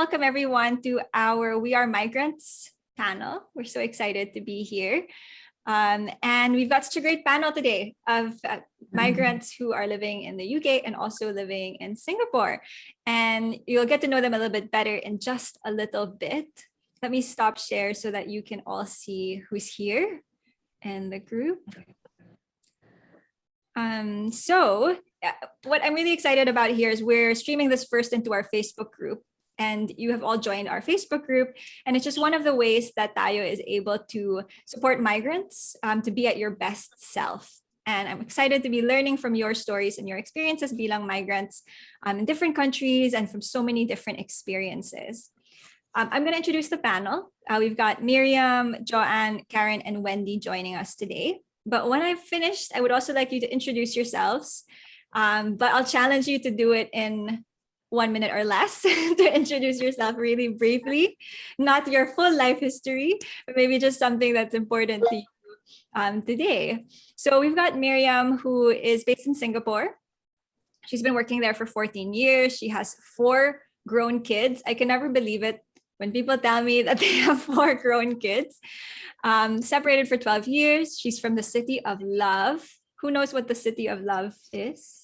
welcome everyone to our We Are Migrants panel. We're so excited to be here. And we've got such a great panel today of migrants who are living in the UK and also living in Singapore. And you'll get to know them a little bit better in just a little bit. Let me stop share so that you can all see who's here in the group. What I'm really excited about here is we're streaming this first into our Facebook group, and you have all joined our Facebook group. And it's just one of the ways that Tayo is able to support migrants to be at your best self. And I'm excited to be learning from your stories and your experiences bilang migrants in different countries and from so many different experiences. I'm going to introduce the panel. We've got Miriam, Joanne, Karen, and Wendy joining us today. But when I've finished, I would also like you to introduce yourselves. But I'll challenge you to do it in 1 minute or less to introduce yourself really briefly, not your full life history, but maybe just something that's important to you today. So we've got Miriam, who is based in Singapore. She's been working there for 14 years. She has 4 grown kids. I can never believe it when people tell me that they have 4 grown kids. Separated for 12 years. She's from the City of Love. Who knows what the City of Love is?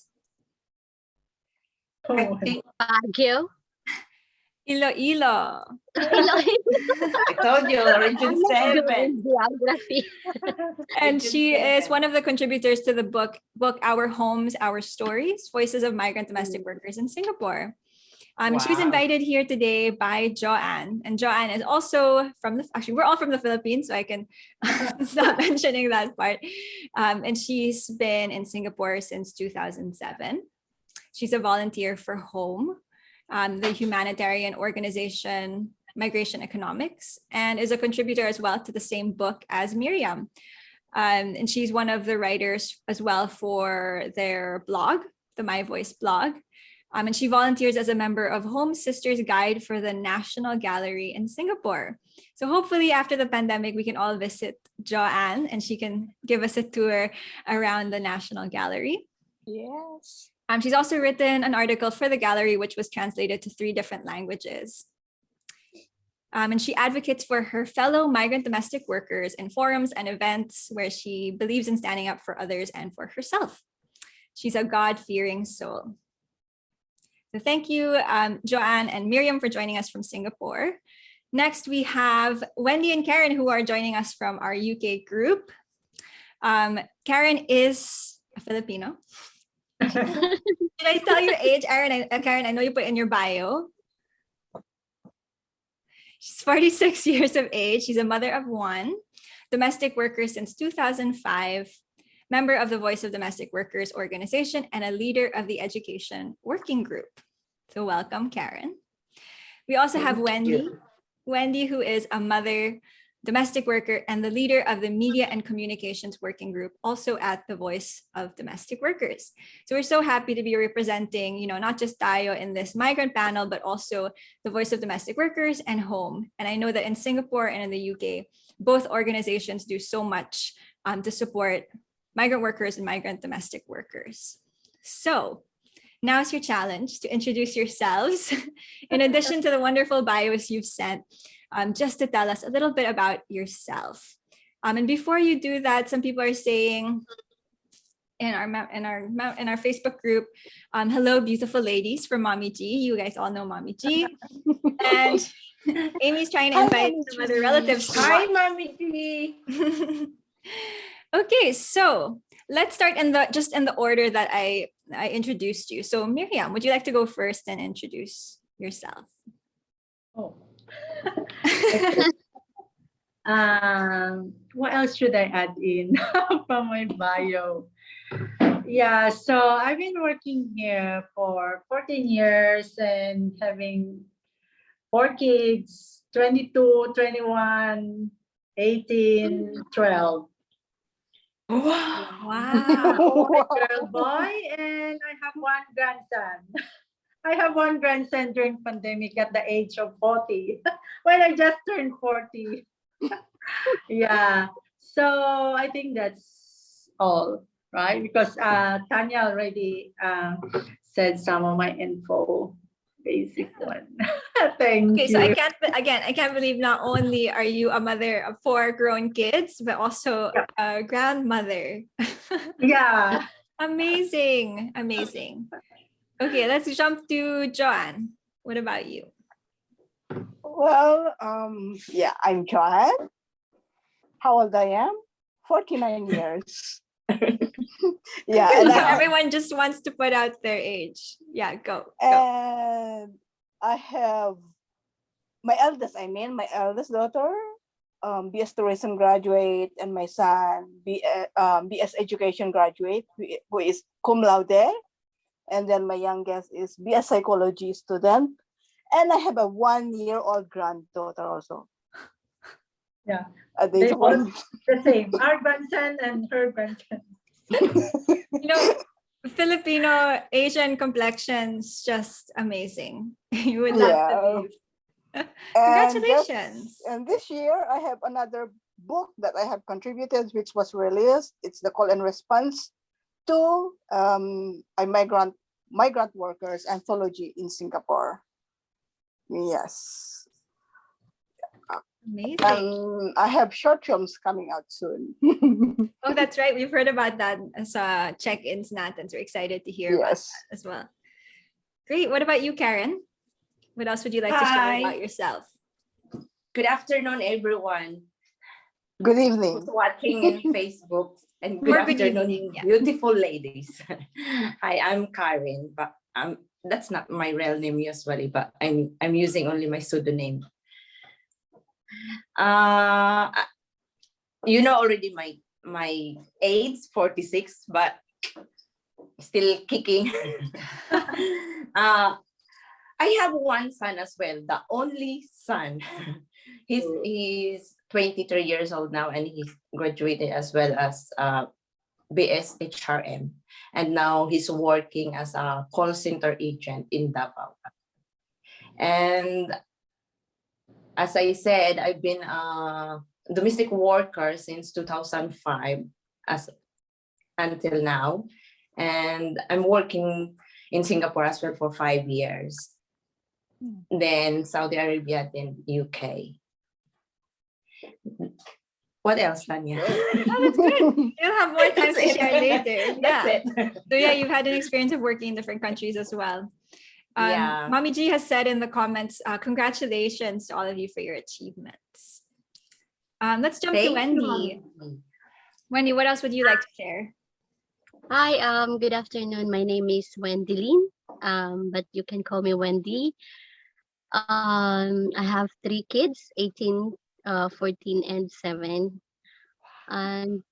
I think Baguio. Iloilo. I told you, Region 7. Geography. And she is one of the contributors to the book Our Homes, Our Stories, Voices of Migrant Domestic Workers in Singapore. She was invited here today by Joanne. And Joanne is also actually, we're all from the Philippines, so I can stop mentioning that part. And she's been in Singapore since 2007. She's a volunteer for HOME, the humanitarian organization Migration Economics, and is a contributor as well to the same book as Miriam. And she's one of the writers as well for their blog, the My Voice blog. And she volunteers as a member of Home Sisters Guide for the National Gallery in Singapore. So hopefully after the pandemic, we can all visit Joanne and she can give us a tour around the National Gallery. Yes. She's also written an article for the gallery, which was translated to 3 different languages. And she advocates for her fellow migrant domestic workers in forums and events where she believes in standing up for others and for herself. She's a God-fearing soul. So thank you, Joanne and Miriam, for joining us from Singapore. Next, we have Wendy and Karen, who are joining us from our UK group. Karen is a Filipino. Did I tell your age, Karen? I know you put in your bio. She's 46 years of age. She's a mother of 1, domestic worker since 2005, member of the Voice of Domestic Workers organization, and a leader of the Education Working Group. So welcome, Karen. We also have Wendy. Wendy, who is a mother, domestic worker, and the leader of the Media and Communications Working Group, also at the Voice of Domestic Workers. So we're so happy to be representing, not just Tayo in this migrant panel, but also the Voice of Domestic Workers and HOME. And I know that in Singapore and in the UK, both organizations do so much to support migrant workers and migrant domestic workers. So now's your challenge to introduce yourselves, in addition to the wonderful bios you've sent, just to tell us a little bit about yourself. And before you do that, some people are saying in our Facebook group, hello, beautiful ladies from Mommy G. You guys all know Mommy G. And Amy's trying to invite some other relatives. Hi, Mommy G. Okay, so let's start in the order that I introduced you. So Miriam, would you like to go first and introduce yourself? Oh. What else should I add in from my bio? Yeah, so I've been working here for 14 years and having 4 kids, 22, 21, 18, 12. Wow. Girl, boy, and I have 1 grandson. I have 1 grandson during pandemic at the age of 40. When I just turned 40. Yeah. So I think that's all, right? Because Tanya already said some of my info. basic one. Thank Okay, you. so I can't believe not only are you a mother of 4 grown kids, but also Yeah. a grandmother. Yeah. Amazing, amazing. Okay, let's jump to Joanne. What about you? Well, yeah, I'm Joanne. How old I am? 49 years. Yeah, and Everyone just wants to put out their age. Yeah, go. and I have my eldest daughter, BS Tourism graduate, and my son, BS Education graduate, who is cum laude. And then my youngest is BS Psychology student. And I have a 1-year-old granddaughter also. Yeah. At They age both one. the same. Our grandson and her grandson. You know, Filipino Asian complexions just amazing. You would love to leave. Congratulations. And this year I have another book that I have contributed, which was released. It's the call and response to a migrant workers anthology in Singapore. Yes. Amazing. I have short films coming out soon. Oh, that's right. We've heard about that as check-ins, Nathans. We're excited to hear about that as well. Great. What about you, Karen? What else would you like to share about yourself? Good afternoon, everyone. Good evening. Who's watching in Facebook, and good afternoon, beautiful ladies. Hi, I'm Karen, but that's not my real name usually, but I'm using only my pseudonym. You know already my age, 46, but still kicking. I have one son as well, the only son. He's 23 years old now, and he's graduated as well as BS HRM. And now he's working as a call center agent in Davao. And as I said, I've been a domestic worker since 2005 until now. And I'm working in Singapore as well for 5 years. Then Saudi Arabia, then UK. What else, Tanya? Oh, that's good. You'll have more time to share later. That's Yeah. it. So yeah, you've had an experience of working in different countries as well. Yeah. Mommy G has said in the comments, congratulations to all of you for your achievements. Let's jump to Wendy. Wendy, what else would you like to share? Hi, good afternoon. My name is Wendy Lin, but you can call me Wendy. I have 3 kids, 18, 14, and 7. And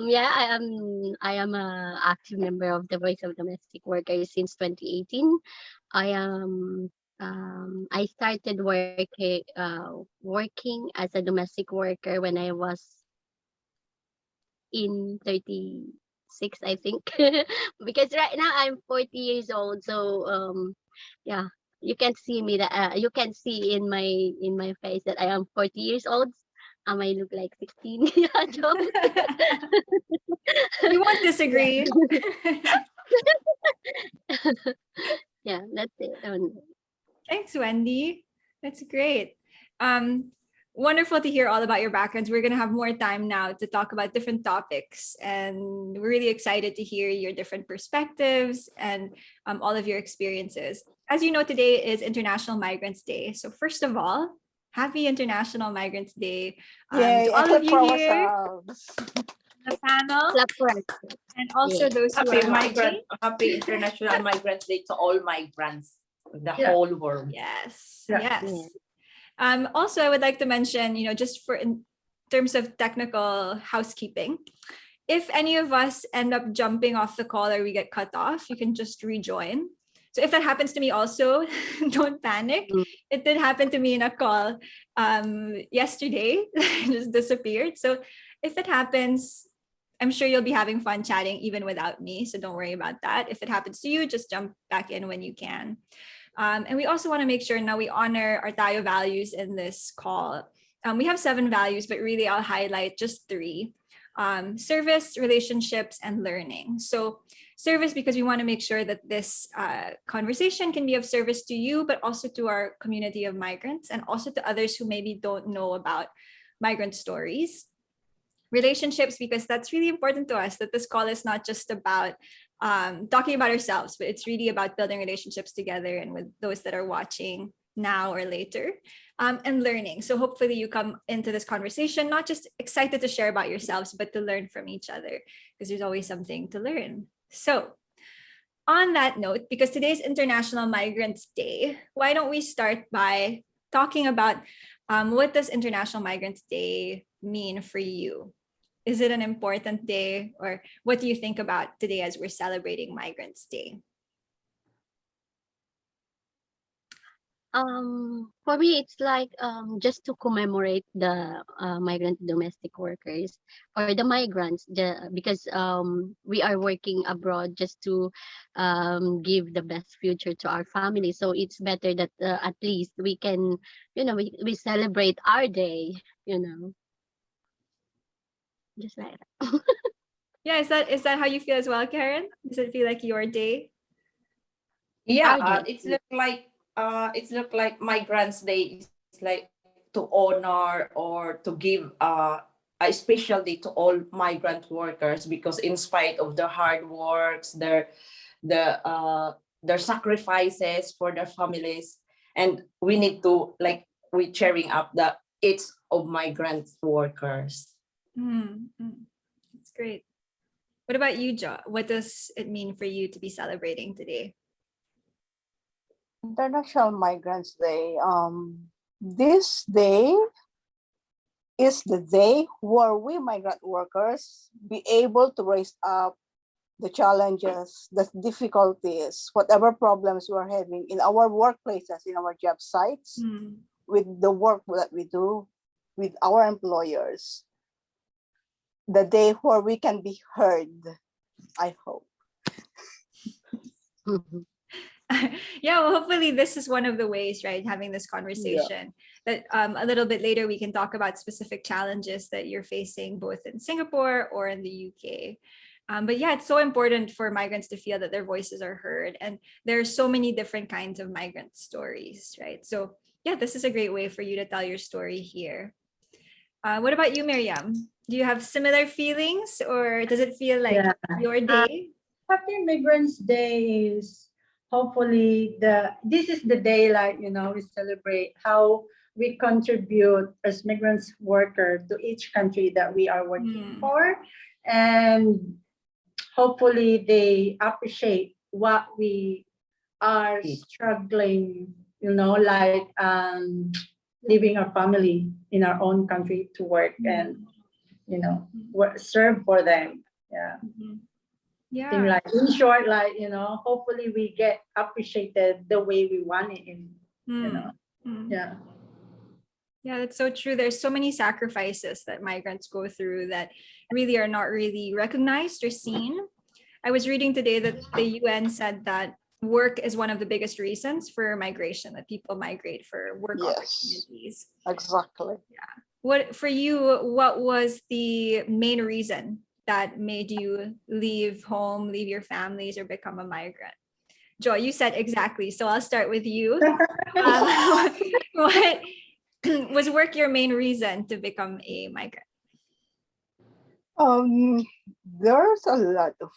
yeah, I am a active member of the Voice of Domestic Workers since 2018. I started working as a domestic worker when I was in 36, I think, because right now I'm 40 years old. So yeah, you can see me that you can see in my face that I am 40 years old. I might look like 16. You won't disagree. Yeah, that's it. Thanks, Wendy. That's great. Wonderful to hear all about your backgrounds. We're going to have more time now to talk about different topics, and we're really excited to hear your different perspectives and all of your experiences. As you know, today is International Migrants Day. So first of all, happy International Migrants Day to all of you here, the panel, and also those who are watching. Happy International Migrants Day to all migrants, the whole world. Yes, Yeah. yes. Also, I would like to mention, just in terms of technical housekeeping, if any of us end up jumping off the call or we get cut off, you can just rejoin. So if that happens to me also, don't panic. It did happen to me in a call yesterday. It just disappeared. So if it happens, I'm sure you'll be having fun chatting even without me. So don't worry about that. If it happens to you, just jump back in when you can. And we also want to make sure now we honor our Tayo values in this call. We have 7 values, but really I'll highlight just 3. Service, relationships, and learning. So service because we want to make sure that this conversation can be of service to you, but also to our community of migrants and also to others who maybe don't know about migrant stories. Relationships, because that's really important to us, that this call is not just about talking about ourselves, but it's really about building relationships together and with those that are watching now or later, and learning. So hopefully you come into this conversation not just excited to share about yourselves, but to learn from each other, because there's always something to learn. So on that note, because today's International Migrants Day, why don't we start by talking about what does International Migrants Day mean for you? Is it an important day, or what do you think about today as we're celebrating Migrants Day? For me, it's like just to commemorate the migrant domestic workers or the migrants, because we are working abroad just to give the best future to our family. So it's better that at least we can, we celebrate our day, just like that. Yeah, is that how you feel as well, Karen? Does it feel like your day? Yeah, Our day. it's look like Migrants Day is like to honor or to give a special day to all migrant workers, because in spite of their hard works, their sacrifices for their families, and we need to like we cheering up the it's of migrant workers. That's great. What about you, Jo? What does it mean for you to be celebrating today? International Migrants Day. This day is the day where we migrant workers be able to raise up the challenges, the difficulties, whatever problems we're having in our workplaces, in our job sites, with the work that we do with our employers. The day where we can be heard, I hope. Yeah, well, hopefully this is one of the ways, right? Having this conversation that a little bit later we can talk about specific challenges that you're facing both in Singapore or in the UK. But yeah, it's so important for migrants to feel that their voices are heard. And there are so many different kinds of migrant stories, right? So yeah, this is a great way for you to tell your story here. What about you, Miriam? Do you have similar feelings, or does it feel like your day? Happy Migrants Day is hopefully this is the day, like, we celebrate how we contribute as migrants worker to each country that we are working for, and hopefully they appreciate what we are struggling, like leaving our family in our own country to work and serve for them. Yeah. Think like, in short, like, hopefully we get appreciated the way we want it in, Yeah, that's so true. There's so many sacrifices that migrants go through that really are not really recognized or seen. I was reading today that the UN said that work is one of the biggest reasons for migration, that people migrate for work opportunities. Exactly. Yeah. What for you, what was the main reason that made you leave home, leave your families, or become a migrant? Joy, you said exactly. So I'll start with you. What was work your main reason to become a migrant? There's a lot of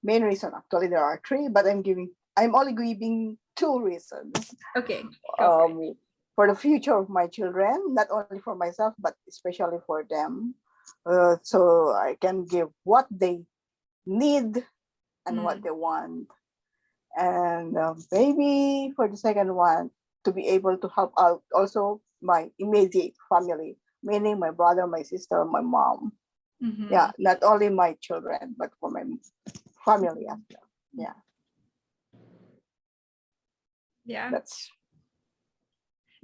main reason. Actually, there are three, but I'm only giving two reasons. Okay. For the future of my children, not only for myself, but especially for them. So I can give what they need and what they want. And maybe for the second one, to be able to help out also my immediate family, meaning my brother, my sister, my mom. Yeah, not only my children, but for my family as well. Yeah. Yeah. That's.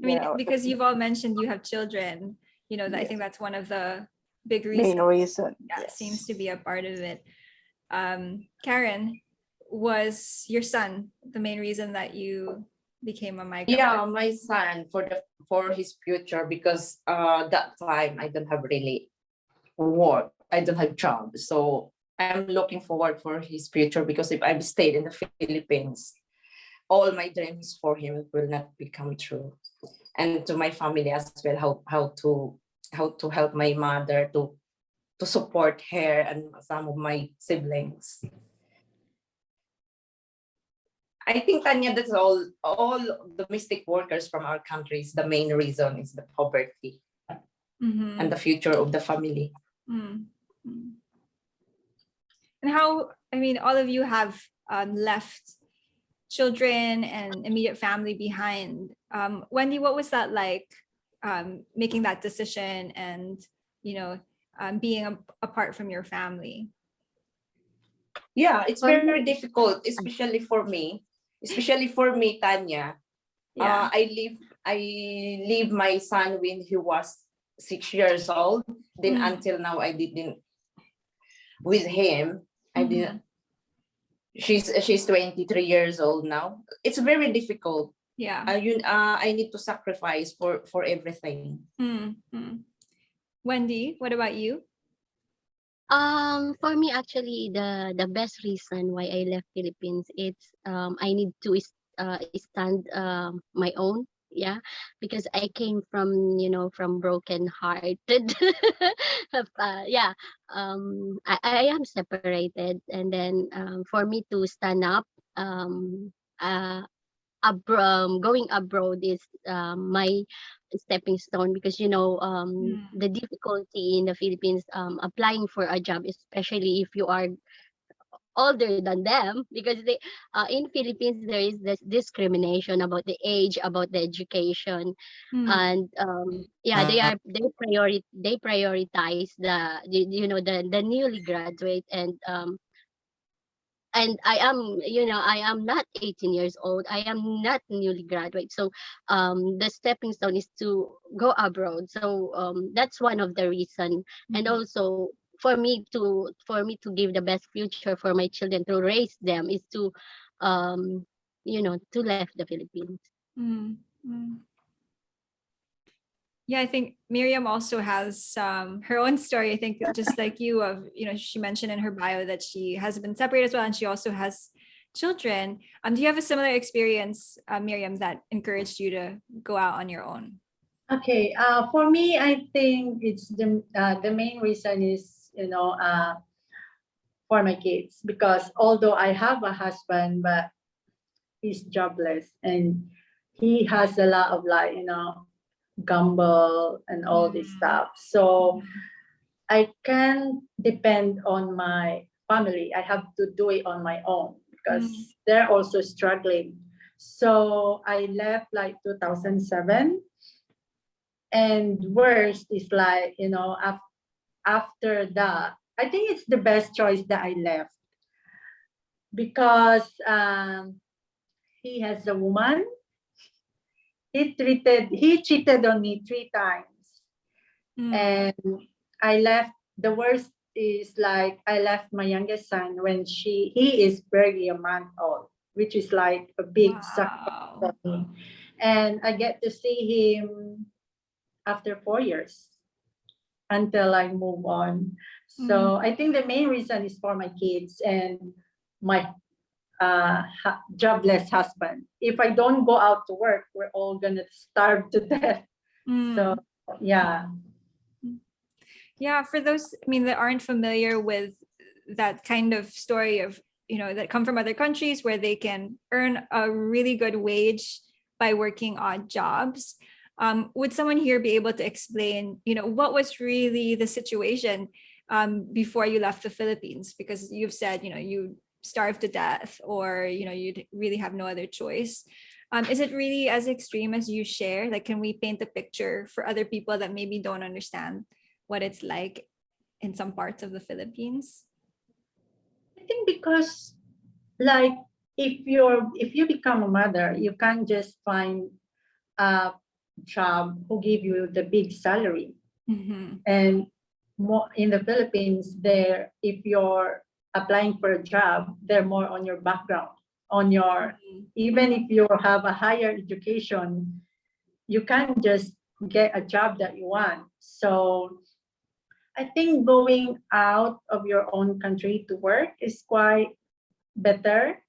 Because you've all mentioned you have children, I think that's one of the big reasons. Main reason. Yeah, seems to be a part of it. Karen, was your son the main reason that you became a migrant? Yeah, my son for his future, because that time I don't have really work. I don't have job. So I'm looking forward for his future, because if I've stayed in the Philippines, all my dreams for him will not become true. And to my family as well, how to help my mother to support her and some of my siblings. I think, Tanya, that's all domestic workers from our countries, the main reason is the poverty and the future of the family. And how, I mean, all of you have left children and immediate family behind. Wendy, what was that like, making that decision and, being apart from your family? Yeah, it's very difficult, especially for me, Tanya. Yeah. I leave my son when he was 6 years old. Then until now, I didn't with him. I didn't. She's 23 years old now. It's very difficult. Yeah. I need to sacrifice for everything. Wendy, what about you? For me, actually, the best reason why I left Philippines, it's I need to stand my own. Yeah, because I came from, from broken hearted. Yeah, I am separated, and then for me to stand up, uh going abroad is my stepping stone, because the difficulty in the Philippines applying for a job, especially if you are older than them, because they in Philippines there is this discrimination about the age, about the education, and yeah, they prioritize the newly graduate, and I am not 18 years old. I am not newly graduate. So the stepping stone is to go abroad. So that's one of the reason. And also for me to give the best future for my children, to raise them, is to to left the Philippines. Yeah, I think Miriam also has her own story. I think just like you, of she mentioned in her bio that she has been separated as well, and she also has children. Do you have a similar experience, Miriam, that encouraged you to go out on your own? Okay. For me, I think it's the main reason is for my kids, because although I have a husband, but he's jobless and he has a lot of gamble and all this stuff. So I can depend on my family. I have to do it on my own because they're also struggling. So I left like 2007. And worst is after that, I think it's the best choice that I left, because he has a woman. He cheated on me 3 times. And I left. The worst is I left my youngest son when he is barely a month old, which is like a big sacrifice for me. And I get to see him after 4 years until I move on. So I think the main reason is for my kids and my jobless husband. If I don't go out to work, we're all gonna starve to death. So yeah. Yeah, for those, that aren't familiar with that kind of story of, that come from other countries where they can earn a really good wage by working odd jobs. Would someone here be able to explain, what was really the situation before you left the Philippines? Because you've said, you starved to death, or, you really have no other choice. Is it really as extreme as you share? Like, can we paint a picture for other people that maybe don't understand what it's like in some parts of the Philippines? I think because if you become a mother, you can't just find a job who give you the big salary. And more in the Philippines, if you're applying for a job, they're more on your background, on your even if you have a higher education, you can't just get a job that you want. So I think going out of your own country to work is quite better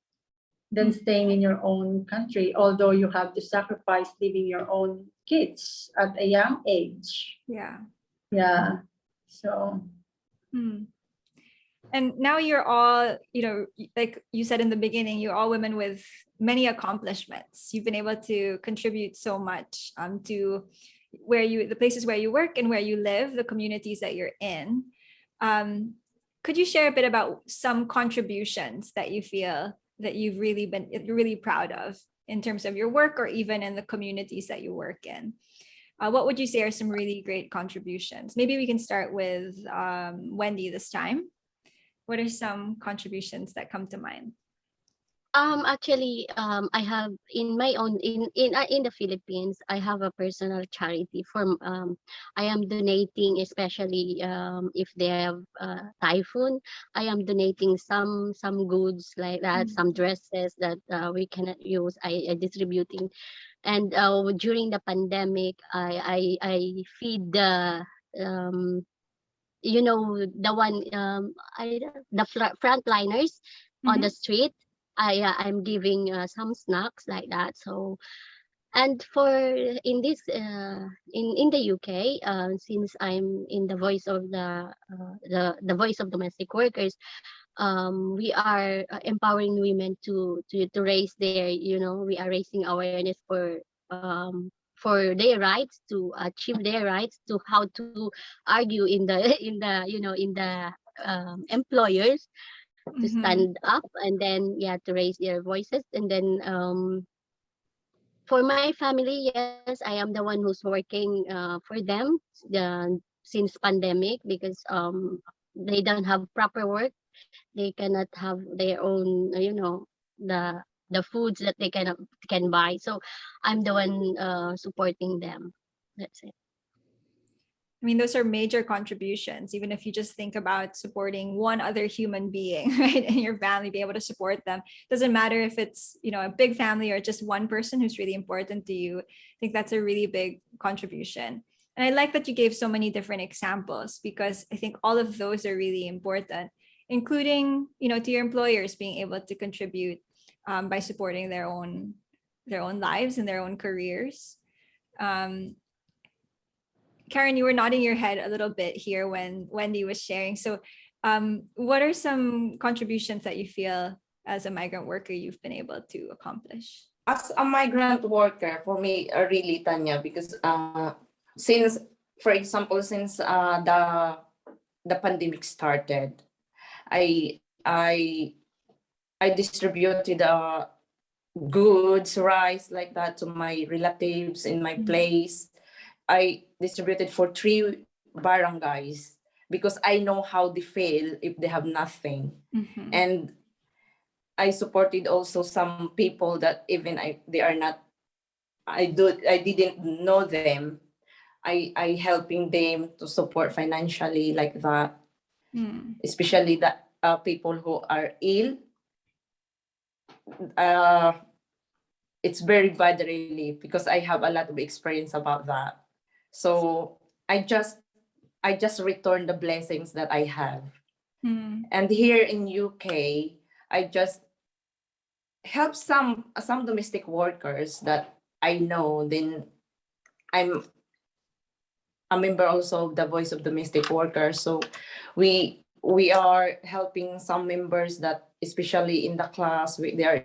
than staying in your own country, although you have to sacrifice leaving your own kids at a young age. Yeah. Yeah. So Hmm. And now you're all, like you said in the beginning, you're all women with many accomplishments. You've been able to contribute so much to the places where you work and where you live, the communities that you're in. Could you share a bit about some contributions that you feel that you've really been really proud of in terms of your work or even in the communities that you work in? What would you say are some really great contributions? Maybe we can start with Wendy this time. What are some contributions that come to mind? Actually, I have in my own in the Philippines, I have a personal charity for I am donating, especially if they have typhoon. I am donating some goods like that, some dresses that we cannot use. I distributing, and during the pandemic, I feed the the one the frontliners on the street. I'm giving some snacks like that. So, and for in this in the UK, since I'm in the voice of the voice of domestic workers, we are empowering women to raise their, we are raising awareness for their rights, to achieve their rights, to how to argue in the in the employers, to stand up, and then to raise their voices. And then for my family, yes, I am the one who's working for them since pandemic, because they don't have proper work. They cannot have their own, the foods that they can buy. So I'm the one supporting them. That's it. I mean, those are major contributions, even if you just think about supporting one other human being, right? In your family, be able to support them. Doesn't matter if it's, a big family or just one person who's really important to you. I think that's a really big contribution. And I like that you gave so many different examples, because I think all of those are really important, including, to your employers being able to contribute by supporting their own lives and their own careers. Karen, you were nodding your head a little bit here when Wendy was sharing. So what are some contributions that you feel as a migrant worker you've been able to accomplish? As a migrant worker, for me, really, Tanya, because since, for example, since the pandemic started, I distributed goods, rice, like that, to my relatives in my place. I distributed for 3 barangays because I know how they feel if they have nothing. And I supported also some people that even they are not, I didn't know them. I helping them to support financially, like that. Especially the people who are ill. It's very bad, really, because I have a lot of experience about that. So I just return the blessings that I have. And here in UK, I just help some domestic workers that I know. Then I'm a member also of the Voice of Domestic Workers. So we are helping some members that, especially in the class, they are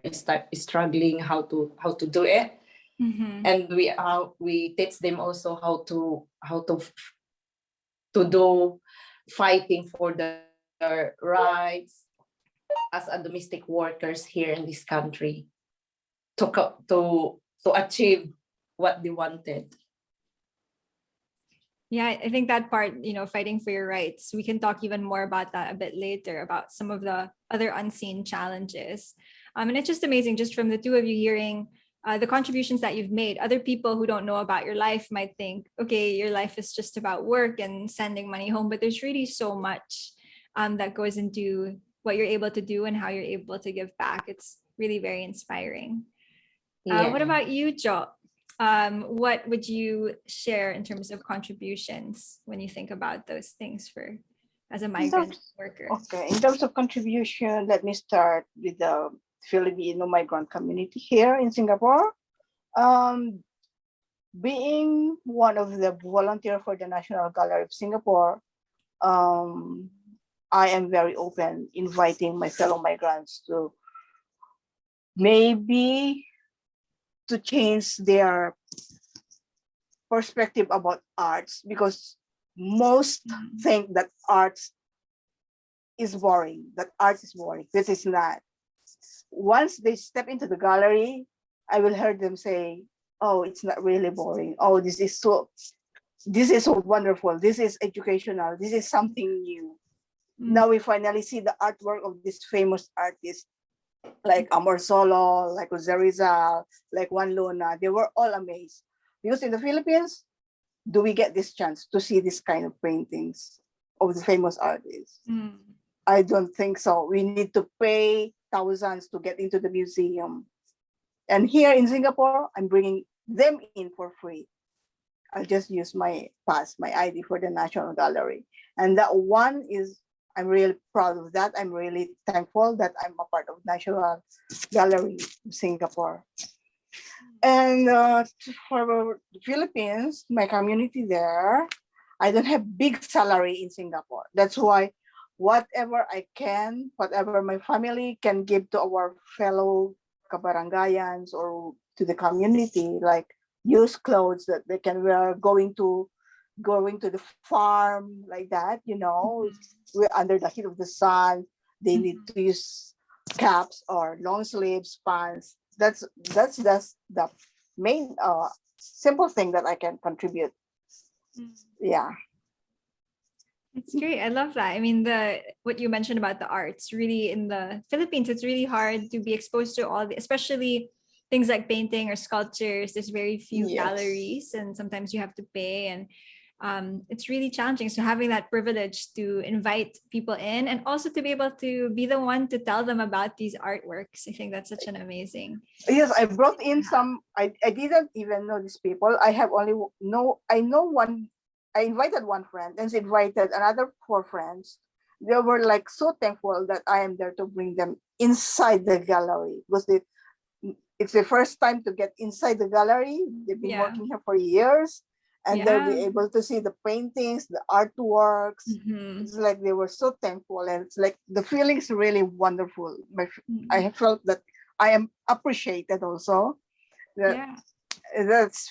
struggling how to do it. And we teach them also how to do fighting for their rights as a domestic workers here in this country, to achieve what they wanted. Yeah, I think that part, fighting for your rights, we can talk even more about that a bit later, about some of the other unseen challenges. And it's just amazing, just from the two of you hearing the contributions that you've made. Other people who don't know about your life might think, okay, your life is just about work and sending money home, but there's really so much that goes into what you're able to do and how you're able to give back. It's really very inspiring. Yeah. What about you, Jo? what would you share in terms of contributions when you think about those things for as a migrant worker? Okay, in terms of contribution, let me start with the Filipino migrant community here in Singapore. Being one of the volunteer for the National Gallery of Singapore, I am very open inviting my fellow migrants to maybe to change their perspective about arts, because most think that arts is boring, that art is boring. This is not. Once they step into the gallery, I will hear them say, oh, it's not really boring. Oh, this is so wonderful. This is educational. This is something new. Now we finally see the artwork of this famous artist like Amor Solo, like Jose Rizal, like Juan Luna. They were all amazed. Because in the Philippines, do we get this chance to see this kind of paintings of the famous artists? I don't think so. We need to pay thousands to get into the museum. And here in Singapore, I'm bringing them in for free. I'll just use my pass, my ID for the National Gallery. And that one is, I'm really proud of that. I'm really thankful that I'm a part of National Gallery of Singapore. And for the Philippines, my community there, I don't have big salary in Singapore. That's why whatever I can, whatever my family can give to our fellow kabarangayans or to the community, like used clothes that they can wear, going to the farm, like that, we're under the heat of the sun. They need to use caps or long sleeves, pants. That's the main simple thing that I can contribute. Yeah. It's great. I love that. I mean, what you mentioned about the arts, really in the Philippines, it's really hard to be exposed to all the, especially things like painting or sculptures. There's very few galleries, and sometimes you have to pay, and it's really challenging. So having that privilege to invite people in and also to be able to be the one to tell them about these artworks, I think that's such an amazing. Yes, I brought in some. I didn't even know these people. I know one. I invited one friend and she invited another 4 friends. They were like so thankful that I am there to bring them inside the gallery, because it's the first time to get inside the gallery. They've been working here for years, and they'll be able to see the paintings, the artworks. It's like they were so thankful, and it's like the feeling is really wonderful. I have felt that I am appreciated also. It's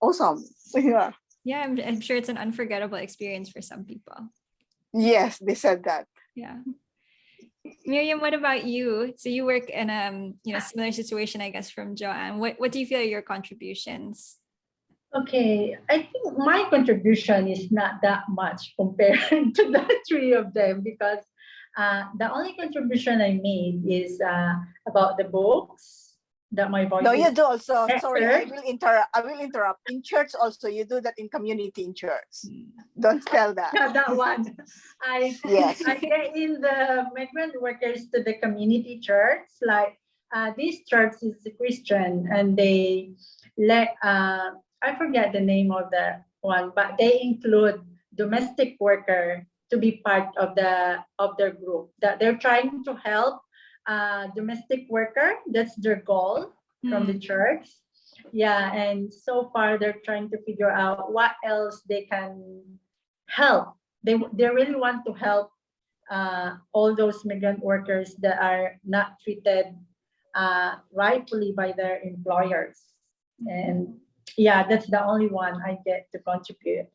awesome. Yeah. Yeah, I'm sure it's an unforgettable experience for some people. Yes, they said that. Yeah. Miriam, what about you? So you work in a similar situation, I guess, from Joanne. What do you feel are your contributions? Okay, I think my contribution is not that much compared to the 3 of them, because the only contribution I made is about the books that my voice. No, you do also. Sorry, I will interrupt. In church also, you do that in community in church. Don't tell that. Yeah, that one. I get in the migrant workers to the community church. Like this church is Christian, and they let I forget the name of the one, but they include domestic worker to be part of their group. That they're trying to help domestic worker. That's their goal from the church. Yeah, and so far they're trying to figure out what else they can help. They really want to help all those migrant workers that are not treated rightfully by their employers. And yeah, that's the only one I get to contribute.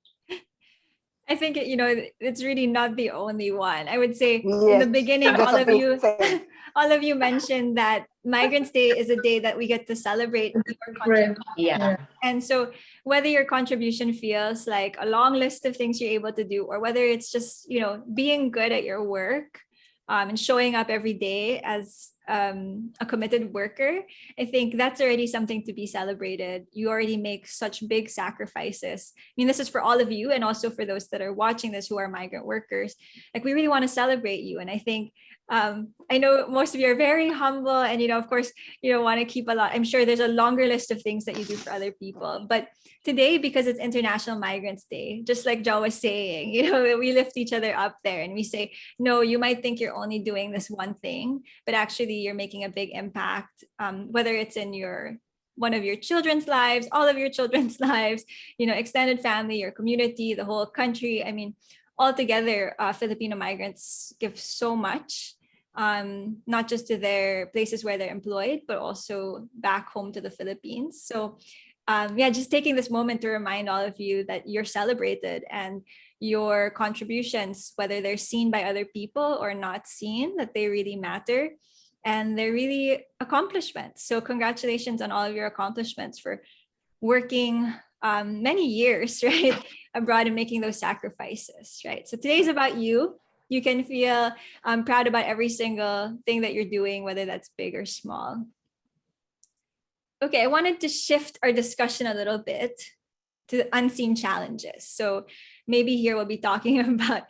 I think it's really not the only one. I would say in the beginning, all of you mentioned that Migrants Day is a day that we get to celebrate your contribution. Yeah. And so whether your contribution feels like a long list of things you're able to do, or whether it's just being good at your work and showing up every day as a committed worker, I think that's already something to be celebrated. You already make such big sacrifices. I mean, this is for all of you and also for those that are watching this who are migrant workers. Like, we really want to celebrate you. And I think I know most of you are very humble and, of course, want to keep a lot. I'm sure there's a longer list of things that you do for other people. But today, because it's International Migrants Day, just like Joe was saying, we lift each other up there and we say, no, you might think you're only doing this one thing, but actually you're making a big impact, whether it's in one of your children's lives, all of your children's lives, extended family, your community, the whole country. I mean, altogether, Filipino migrants give so much, not just to their places where they're employed, but also back home to the Philippines. So just taking this moment to remind all of you that you're celebrated and your contributions, whether they're seen by other people or not seen, that they really matter and they're really accomplishments. So congratulations on all of your accomplishments for working many years, right, abroad and making those sacrifices, right? So today's about you. You can feel proud about every single thing that you're doing, whether that's big or small. Okay, I wanted to shift our discussion a little bit to unseen challenges. So maybe here we'll be talking about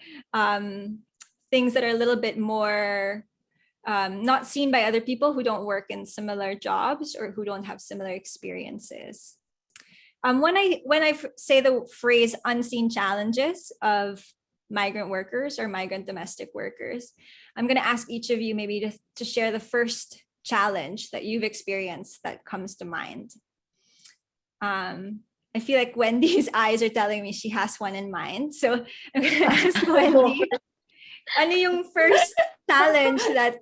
things that are a little bit more not seen by other people who don't work in similar jobs or who don't have similar experiences. When I say the phrase unseen challenges of migrant workers or migrant domestic workers, I'm going to ask each of you maybe to share the first challenge that you've experienced that comes to mind. I feel like Wendy's eyes are telling me she has one in mind. So I'm going to ask Wendy, ano yung first challenge that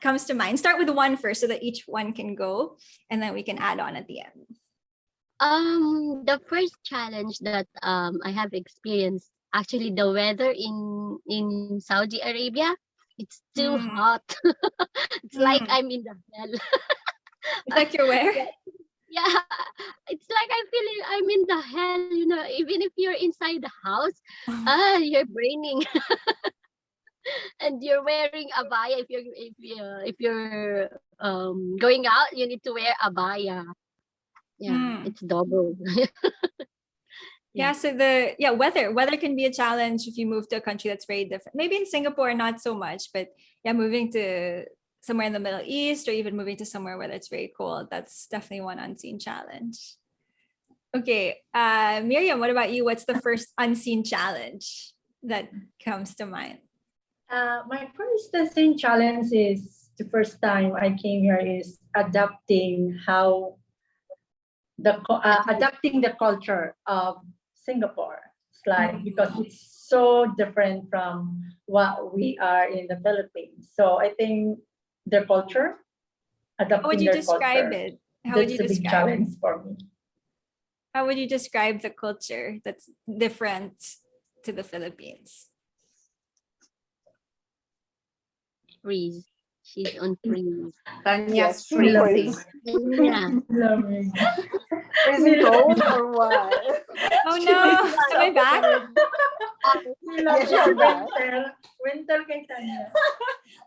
comes to mind? Start with one first so that each one can go and then we can add on at the end. The first challenge that I have experienced, actually the weather in Saudi Arabia, it's too hot. It's like I'm in the hell. It's like you're where? Yeah, it's like I feel I'm in the hell, even if you're inside the house, you're braining. And you're wearing abaya. If you're going out, you need to wear abaya. Yeah, it's double. Yeah, so weather can be a challenge if you move to a country that's very different. Maybe in Singapore, not so much, but yeah, moving to somewhere in the Middle East or even moving to somewhere where it's very cold, that's definitely one unseen challenge. Okay, Miriam, what about you? What's the first unseen challenge that comes to mind? My first unseen challenge is the first time I came here is adapting the culture of Singapore. It's like because it's so different from what we are in the Philippines. So I think their culture, adapting How would you their describe culture, it? How would you that's a big describe challenge for me. How would you describe the culture that's different to the Philippines? Freeze. She's on freeze. Tanya's Yes, freezing. Yeah. Lovely. Freezing cold or what? Oh no, am I back? Yes, you're back. Winter kay Tanya.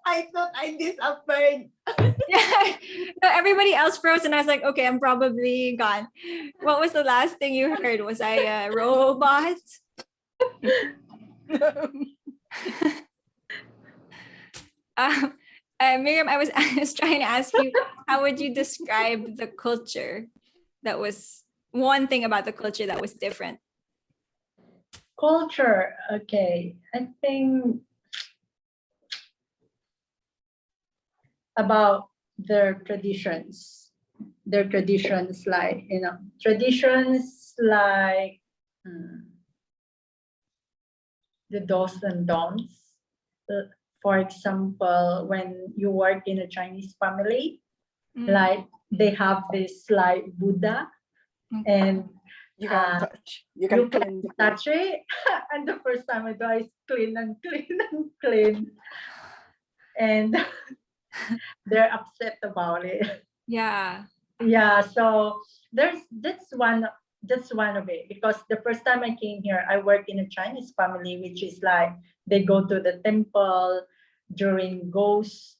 I thought I disappeared. Yeah. No, everybody else froze and I was like, okay, I'm probably gone. What was the last thing you heard? Was I a robot? Miriam, I was trying to ask you, how would you describe the culture that was one thing about the culture that was different? Culture, okay. I think about their traditions. Their traditions like, the do's and don'ts. For example, when you work in a Chinese family, like they have this like Buddha, and You can touch. You you can can clean the touch it. And the first time I do, I clean and clean and clean. And they're upset about it. Yeah. Yeah, so that's one of it, because the first time I came here, I work in a Chinese family, which is like they go to the temple during ghost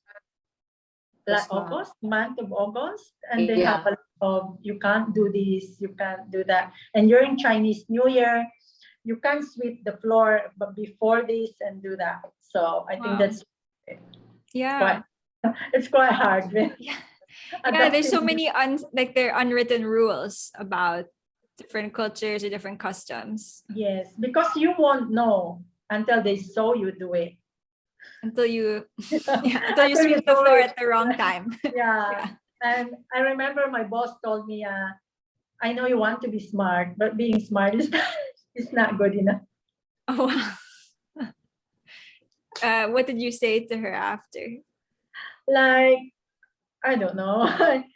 like This month. month of August, and they have Yeah. a lot of you can't do this, you can't do that, and during Chinese New Year, you can't sweep the floor, but before this and do that. So I think Wow. that's Yeah. quite it's quite hard. Yeah. Yeah, there's so Adapting. many like there are unwritten rules about different cultures or different customs Yes, because you won't know until they saw you do it. until you yeah, until you Until you sweep the do floor it. at the wrong time. Yeah. Yeah. And I remember my boss told me, I know you want to be smart, but being smart is is not good enough. Oh, wow. What did you say to her after? Like, I don't know.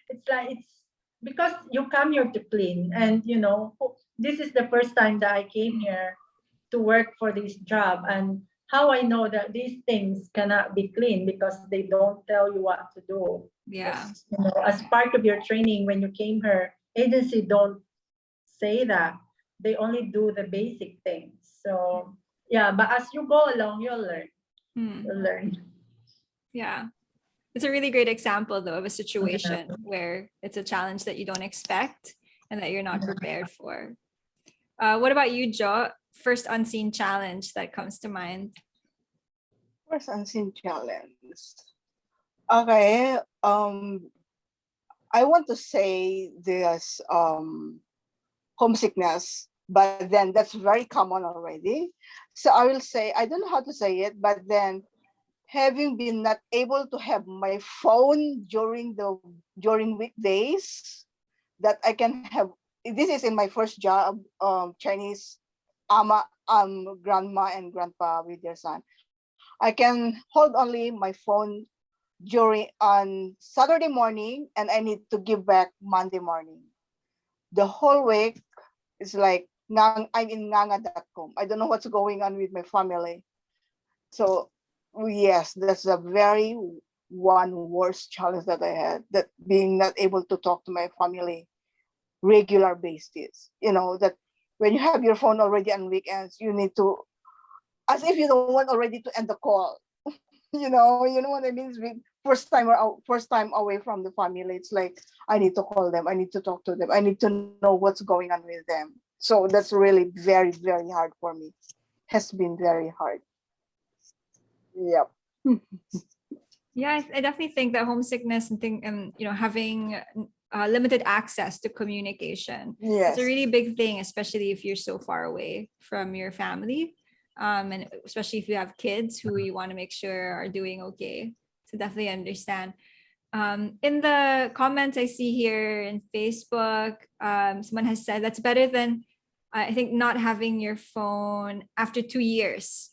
It's like it's because you come here to clean, and this is the first time that I came here to work for this job, and how I know that these things cannot be clean because they don't tell you what to do. Yeah. As part of your training when you came here, agency don't say that. They only do the basic things. So yeah, but as you go along, you'll learn. Hmm. You'll learn. Yeah. It's a really great example though of a situation where it's a challenge that you don't expect and that you're not prepared for. What about you, Jo? First unseen challenge that comes to mind? First unseen challenge. Okay. I want to say this homesickness, but then that's very common already. So I will say I don't know how to say it, but then having been not able to have my phone during weekdays, that I can have. This is in my first job, Chinese grandma and grandpa with their son. I can hold only my phone during on Saturday morning, and I need to give back Monday morning. The whole week is like I'm in nganga.com. I don't know what's going on with my family. So yes, that's a very one worst challenge that I had, that being not able to talk to my family regular basis. That when you have your phone already on weekends, you need to, as if you don't want already to end the call. You know what I mean? It's first time away from the family. It's like I need to call them, I need to talk to them, I need to know what's going on with them. So that's really very, very hard for me. Has been very hard. Yep. Yeah, I definitely think that homesickness and having limited access to communication. It's Yes. a really big thing, especially if you're so far away from your family, and especially if you have kids who you want to make sure are doing okay. So definitely understand. In the comments I see here in Facebook, someone has said that's better than I think not having your phone after 2 years.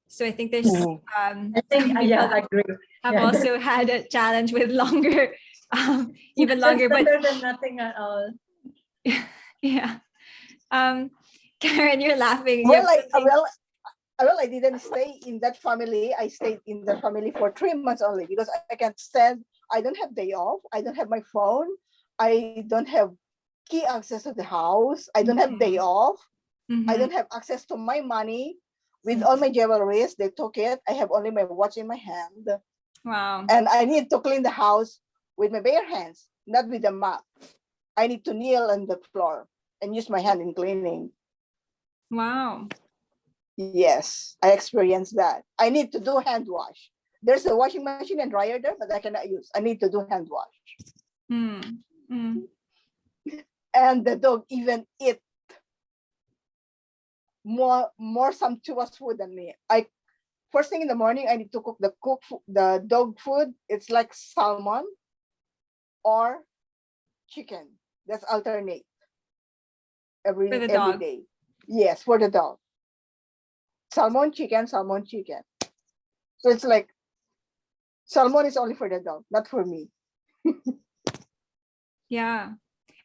So I think there's Mhm. I think some people yeah, I that agree. have Yeah. also had a challenge with longer, even That's longer. But better than nothing at all. yeah, Karen, you're laughing. Well, You're I didn't stay in that family. I stayed in the family for 3 months only because I can't stand. I don't have day off. I don't have my phone. I don't have key access to the house. I don't have day off. I don't have access to my money. With all my jewelries, they took it. I have only my watch in my hand. Wow. And I need to clean the house with my bare hands, not with a mop. I need to kneel on the floor and use my hand in cleaning. Wow. Yes, I experienced that. I need to do hand wash. There's a washing machine and dryer there, but I cannot use. I need to do hand wash. And the dog even eat more sumptuous food than me. First thing in the morning, I need to cook the dog food. It's like salmon or chicken. That's alternate For the every dog. day. Yes, for the dog. Salmon, chicken, salmon, chicken. So it's like salmon is only for the dog, not for me. Yeah.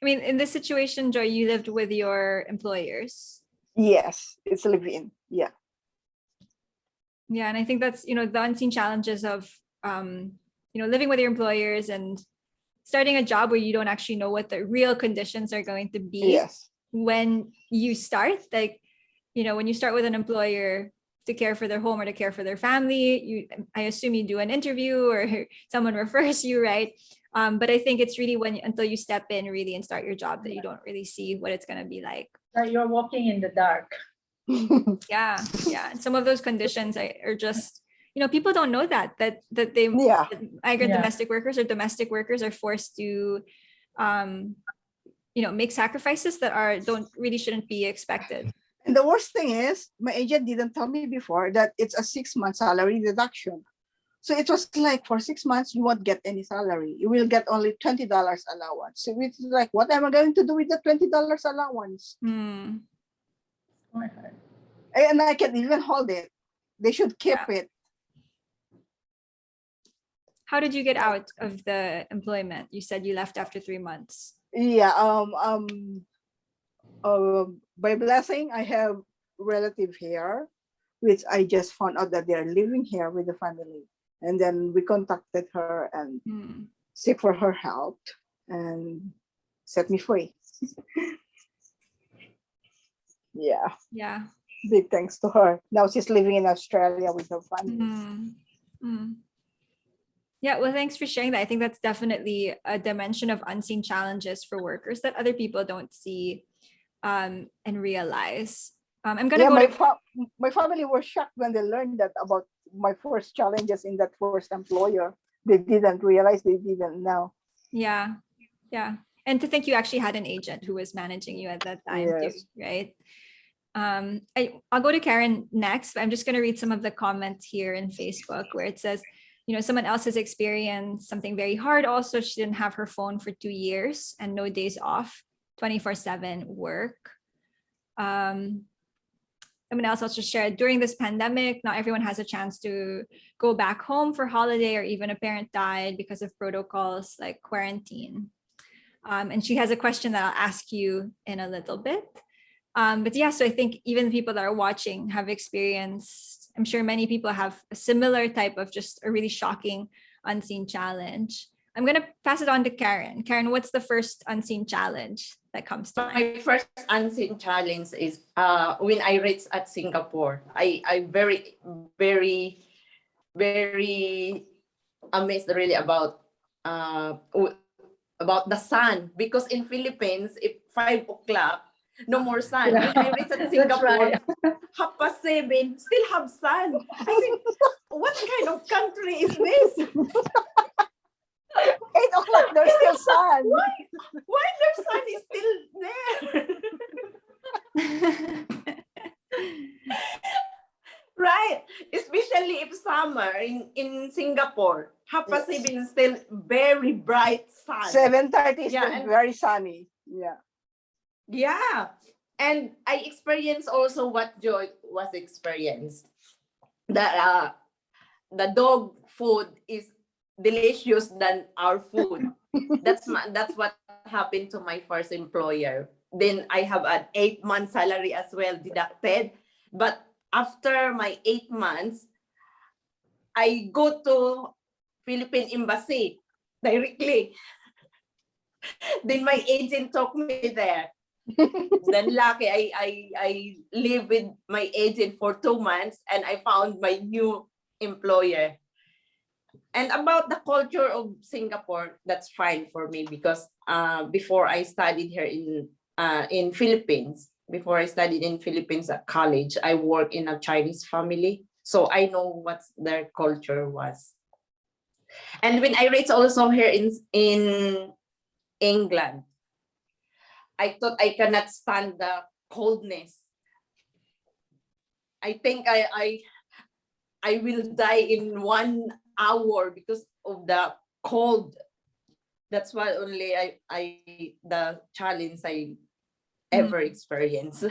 I mean, in this situation, Joy, you lived with your employers. Yes, it's live-in. Yeah. Yeah, and I think that's the unseen challenges of living with your employers and starting a job where you don't actually know what the real conditions are going to be. Yes. When you start, like when you start with an employer, to care for their home or to care for their family, I assume you do an interview or someone refers you, right? But I think it's really until you step in really and start your job that you don't really see what it's going to be like. You're walking in the dark. Yeah. And some of those conditions are just, people don't know that they Yeah. migrant Yeah. domestic workers or domestic workers are forced to make sacrifices that shouldn't be expected. And the worst thing is, my agent didn't tell me before that it's a 6-month salary deduction. So it was like, for 6 months, you won't get any salary. You will get only $20 allowance. So it's like, what am I going to do with the $20 allowance? Hmm. And I can even hold it. They should keep it. How did you get out of the employment? You said you left after 3 months. Yeah. By blessing, I have relative here, which I just found out that they're living here with the family. And then we contacted her and seek for her help and set me free. Yeah. Yeah. Big thanks to her. Now she's living in Australia with her family. Yeah, well, thanks for sharing that. I think that's definitely a dimension of unseen challenges for workers that other people don't see and realize. I'm gonna my family were shocked when they learned that about my first challenges in that first employer. They didn't realize, they didn't know. Yeah. And to think you actually had an agent who was managing you at that time too, right? I'll go to Karen next, but I'm just going to read some of the comments here in Facebook where it says, someone else has experienced something very hard. Also, she didn't have her phone for 2 years and no days off, 24/7 work. Someone else also shared, during this pandemic, not everyone has a chance to go back home for holiday, or even a parent died because of protocols like quarantine. And she has a question that I'll ask you in a little bit. But yeah, so I think even people that are watching have experienced, I'm sure many people have a similar type of just a really shocking unseen challenge. I'm going to pass it on to Karen. Karen, what's the first unseen challenge that comes to mind? My first unseen challenge is when I reached at Singapore. I very, very, very amazed really about the sun, because in Philippines, if 5 o'clock, no more sun. Yeah. When I reached at Singapore, right. 7:30, still have sun. I said, what kind of country is this? 8 o'clock, there's still sun. Why their sun is still there? Right, especially if summer in Singapore, 7:30 still very bright sun. 7:30 is Yeah, still and- very sunny. Yeah, and I experienced also what Joy was experienced. That the dog food is delicious than our food. That's what happened to my first employer. Then I have an 8-month salary as well deducted, but after my 8 months, I go to Philippine Embassy directly. Then my agent took me there. Then lucky I live with my agent for 2 months and I found my new employer. And about the culture of Singapore, that's fine for me because before I studied here in Philippines, before I studied in Philippines at college, I worked in a Chinese family. So I know what their culture was. And when I reached also here in England, I thought I cannot stand the coldness. I think I will die in 1 hour because of the cold. That's why only the challenge I ever experienced.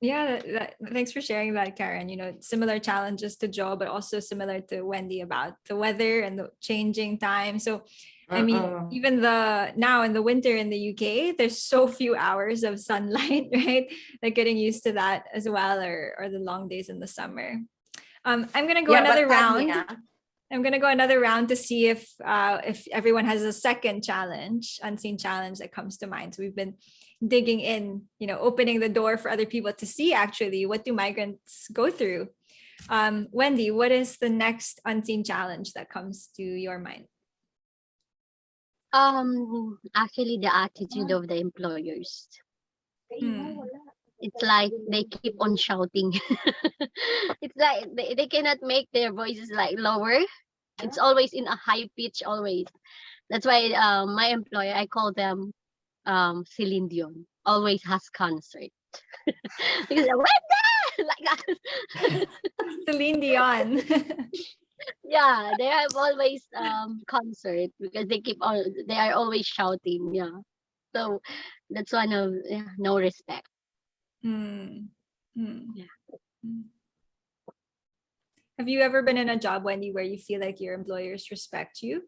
Yeah, thanks for sharing that, Karen. Similar challenges to Joe, but also similar to Wendy about the weather and the changing time. So, I mean, even now in the winter in the UK, there's so few hours of sunlight, right? Like getting used to that as well, or the long days in the summer. I'm gonna go another round. I'm gonna go another round to see if everyone has a second challenge, unseen challenge that comes to mind. So we've been digging in, opening the door for other people to see actually what do migrants go through. Wendy, what is the next unseen challenge that comes to your mind? Actually, the attitude of the employers. Hmm. It's like they keep on shouting. It's like they cannot make their voices like lower. It's always in a high pitch always. That's why my employer, I call them Celine Dion, always has concert. Because Wendy! Like that. Celine Dion. Yeah, they have always concert because they are always shouting. Yeah. So that's one of no respect. Hmm. Hmm. Yeah. Hmm. Have you ever been in a job, Wendy, where you feel like your employers respect you?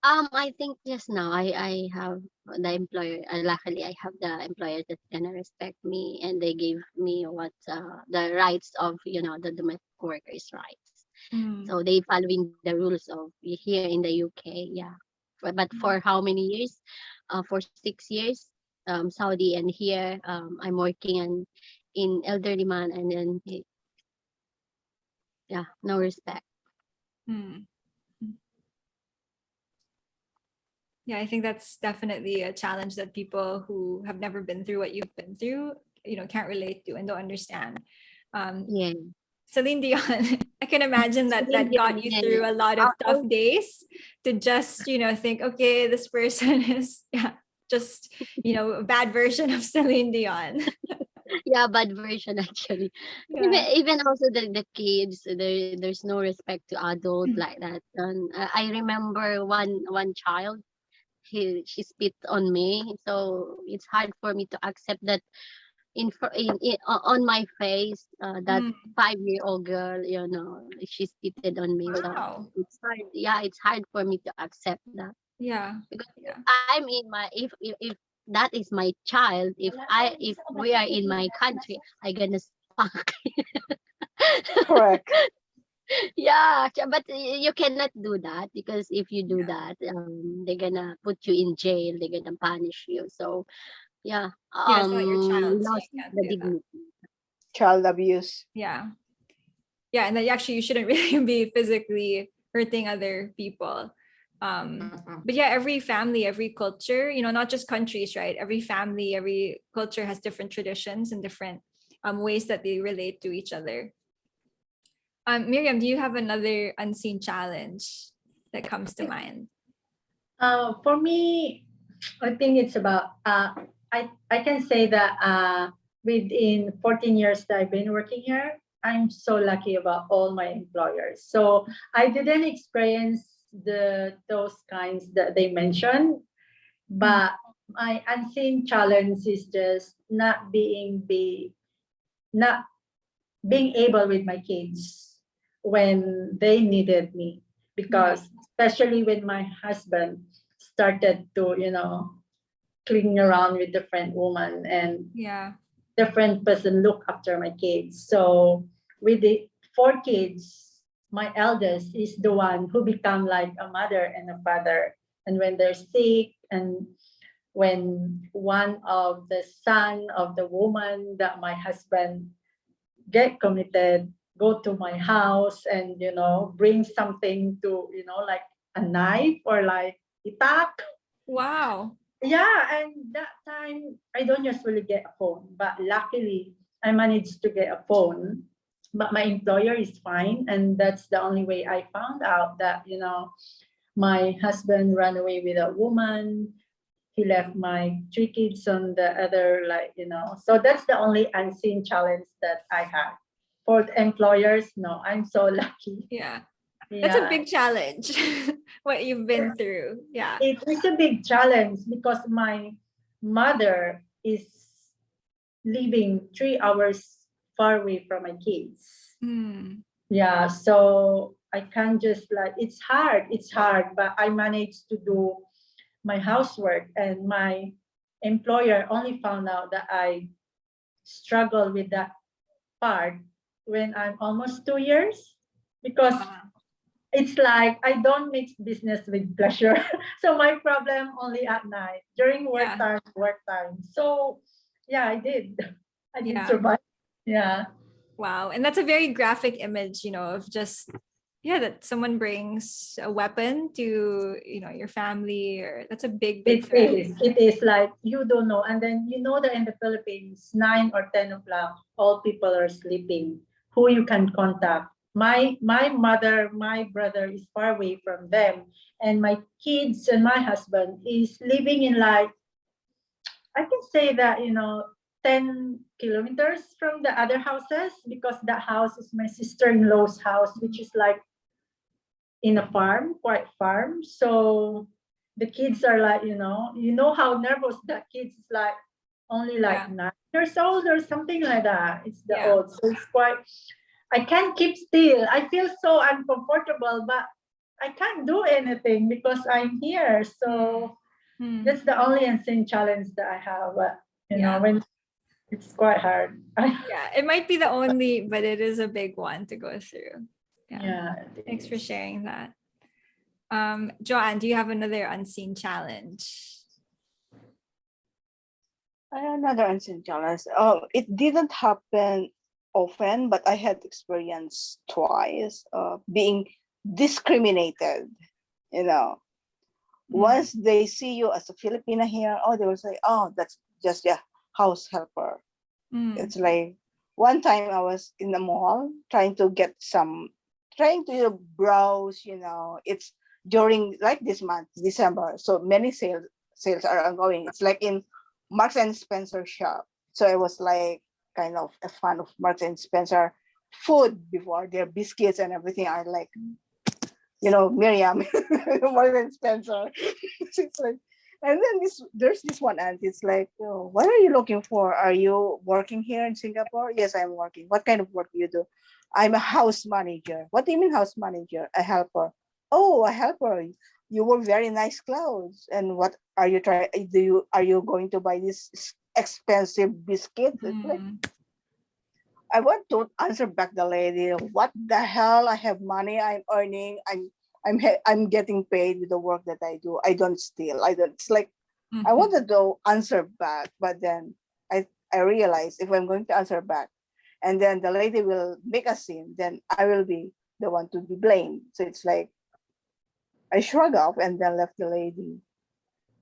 I think just now I have the employer. Luckily, I have the employer that's gonna respect me, and they give me what the rights of the domestic workers' rights. Hmm. So they following the rules of here in the UK. Yeah, but for how many years? For 6 years, Saudi, and here I'm working in elderly man, and then yeah, no respect. Hmm. Yeah, I think that's definitely a challenge that people who have never been through what you've been through, can't relate to and don't understand. Yeah. Celine Dion, I can imagine that Celine that got Dion, you yeah. through a lot of tough days to just, think, okay, this person is just, a bad version of Celine Dion. Yeah, bad version actually. Even Yeah. even also the kids, there's no respect to adult Mm. like that. And I remember one child, she spit on me, so it's hard for me to accept that on my face, that Mm. 5-year-old girl, she spitted on me. So Wow. it's hard. Yeah, it's hard for me to accept that Yeah. because Yeah. I'm in my if that is my child, if we are in my country, I gonna spank. Correct. Yeah, but you cannot do that because if you do Yeah. that, they're gonna put you in jail. They're gonna punish you. So yeah, Yeah, it's not your child, so lost you can't the do that. dignity. Child abuse. Yeah. Yeah, and that you shouldn't really be physically hurting other people. But yeah, every family, every culture, not just countries, right? Every family, every culture has different traditions and different ways that they relate to each other. Miriam, do you have another unseen challenge that comes to mind? For me, I think it's about I can say that within 14 years that I've been working here, I'm so lucky about all my employers. So I didn't experience those kinds that they mentioned, but my unseen challenge is just not being able with my kids when they needed me, because especially when my husband started to cling around with different women and Yeah. different person look after my kids. So with the 4 kids, my eldest is the one who become like a mother and a father. And when they're sick, and when one of the son of the woman that my husband get committed, go to my house and bring something to like a knife or like itak. Wow. Yeah, and that time I don't usually get a phone, but luckily I managed to get a phone. But my employer is fine, and that's the only way I found out that my husband ran away with a woman. He left my 3 kids on the other, So that's the only unseen challenge that I had. For the employers, no, I'm so lucky. Yeah. That's a Yeah, big challenge, what you've been through. Yeah. it is a big challenge because my mother is living 3 hours far away from my kids. Mm. Yeah, so I can't just it's hard, but I managed to do my housework, and my employer only found out that I struggle with that part when I'm almost 2 years, because Wow. it's like I don't mix business with pleasure. So my problem only at night during work time. So yeah, I did. I did Yeah. survive. Yeah. Wow. And that's a very graphic image, of just, that someone brings a weapon to, your family, or that's a big, big threat. It is like you don't know. And then that in the Philippines, 9 or 10 o'clock, all people are sleeping. Who you can contact. My mother, my brother is far away from them. And my kids and my husband is living in like, I can say that, 10 kilometers from the other houses, because that house is my sister-in-law's house, which is like in a farm, quite farm. So the kids are like, how nervous that kids is like, only like 9 years old or something like that. It's the old. So it's quite, I can't keep still. I feel so uncomfortable, but I can't do anything because I'm here. So that's the only insane challenge that I have. But, when it's quite hard. Yeah, it might be the only, but it is a big one to go through. Yeah. Thanks for sharing that. Joanne, do you have another unseen challenge? Another unseen challenge. It didn't happen often, but I had experience twice being discriminated. Once they see you as a Filipina here, they will say, "Oh, that's just a house helper." It's like one time I was in the mall trying to browse. It's during like this month, December, so many sales are ongoing. It's like in Marks and Spencer shop. So I was like kind of a fan of Marks and Spencer food before. Their biscuits and everything are like, Miriam, Marks and Spencer. It's like, and then there's this one auntie. It's like, "Oh, what are you looking for? Are you working here in Singapore?" "Yes, I'm working." "What kind of work do you do?" "I'm a house manager." "What do you mean house manager?" "A helper." "Oh, a helper. You wear very nice clothes. And what are you trying? Are you going to buy this expensive biscuit?" It's like, I want to answer back the lady, "What the hell? I have money. I'm earning. I'm getting paid with the work that I do. I don't steal. I don't." It's like I wanted to answer back, but then I realized if I'm going to answer back, and then the lady will make a scene, then I will be the one to be blamed. So it's like I shrug off and then left the lady.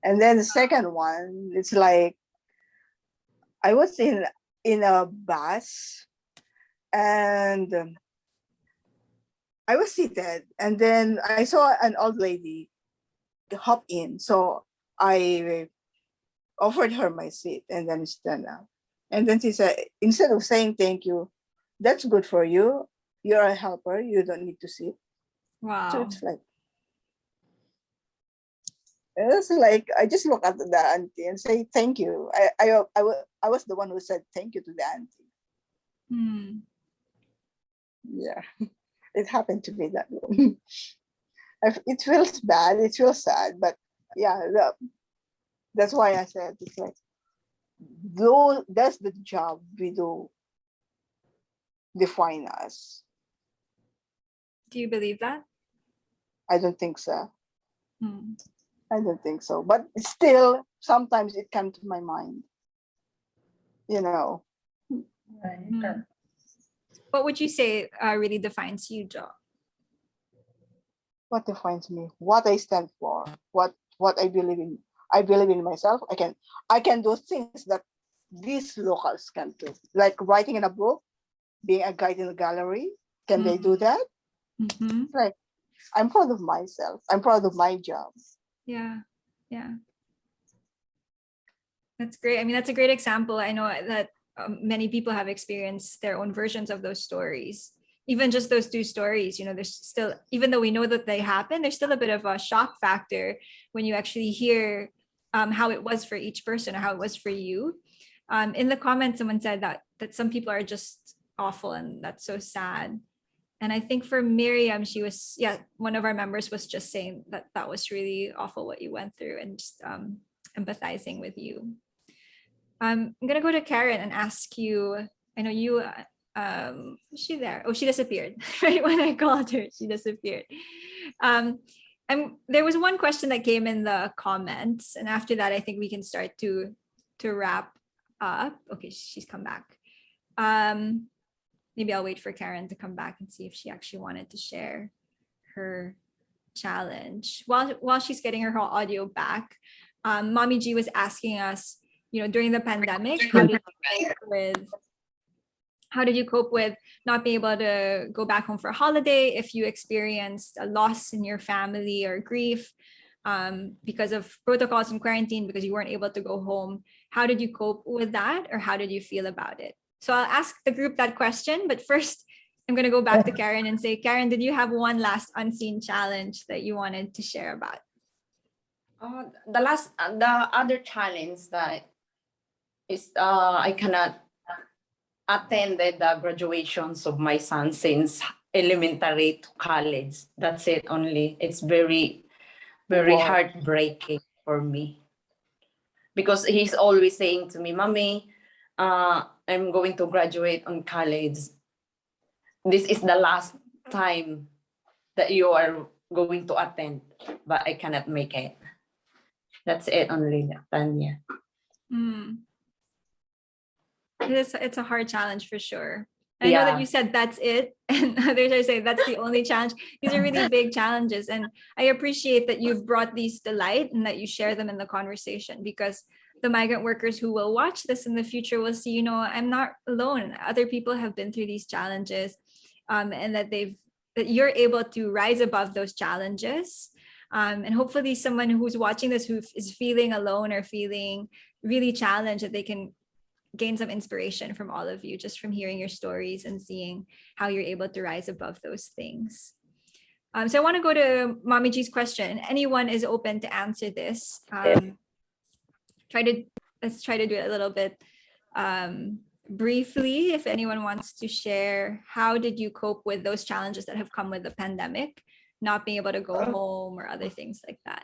And then the second one, it's like I was in a bus, and I was seated, and then I saw an old lady hop in. So I offered her my seat and then stand up. And then she said, instead of saying thank you, "That's good for you. You're a helper. You don't need to sit." Wow. So it's like I just look at the auntie and say thank you. I was the one who said thank you to the auntie. Yeah, it happened to me that way. It feels bad. It feels sad, but yeah, that's why I said it's like, though that's the job we do define us. Do you believe that? I don't think so. I don't think so. But still, sometimes it comes to my mind. What would you say really defines you, Jo? What defines me? What I stand for? What I believe in? I believe in myself. I can do things that these locals can do, like writing in a book, being a guide in a gallery. Can they do that? Like, I'm proud of myself. I'm proud of my job. Yeah. That's great. I mean, that's a great example. I know that many people have experienced their own versions of those stories. Even just those two stories, there's still, even though we know that they happen, there's still a bit of a shock factor when you actually hear how it was for each person or how it was for you. In the comments, someone said that some people are just awful, and that's so sad. And I think for Miriam, she was, one of our members was just saying that was really awful what you went through, and just empathizing with you. I'm going to go to Karen and ask you, I know you is she there? Oh, she disappeared. Right when I called her, she disappeared. And there was one question that came in the comments, and after that, I think we can start to wrap up. Okay, she's come back. Maybe I'll wait for Karen to come back and see if she actually wanted to share her challenge. While she's getting her whole audio back, Mommy G was asking us, during the pandemic, how did you cope with not being able to go back home for a holiday? If you experienced a loss in your family or grief because of protocols and quarantine, because you weren't able to go home, how did you cope with that, or how did you feel about it? So I'll ask the group that question, but first I'm going to go back to Karen and say, Karen, did you have one last unseen challenge that you wanted to share about? The other challenge that is I cannot attend the graduations of my son since elementary to college. That's it only. It's very, very heartbreaking for me. Because he's always saying to me, Mommy, I'm going to graduate on college. This is the last time that you are going to attend, but I cannot make it. That's it only, Tanya. It's a hard challenge for sure. I know that you said that's it, and others are saying that's the only challenge. These are really big challenges, and I appreciate that you've brought these to light and that you share them in the conversation, because the migrant workers who will watch this in the future will see, I'm not alone. Other people have been through these challenges, and that you're able to rise above those challenges. And hopefully someone who's watching this who is feeling alone or feeling really challenged, that they can gain some inspiration from all of you, just from hearing your stories and seeing how you're able to rise above those things. So I want to go to Mommy G's question. Anyone is open to answer this. Let's try to do it a little bit briefly. If anyone wants to share, how did you cope with those challenges that have come with the pandemic, not being able to go home or other things like that?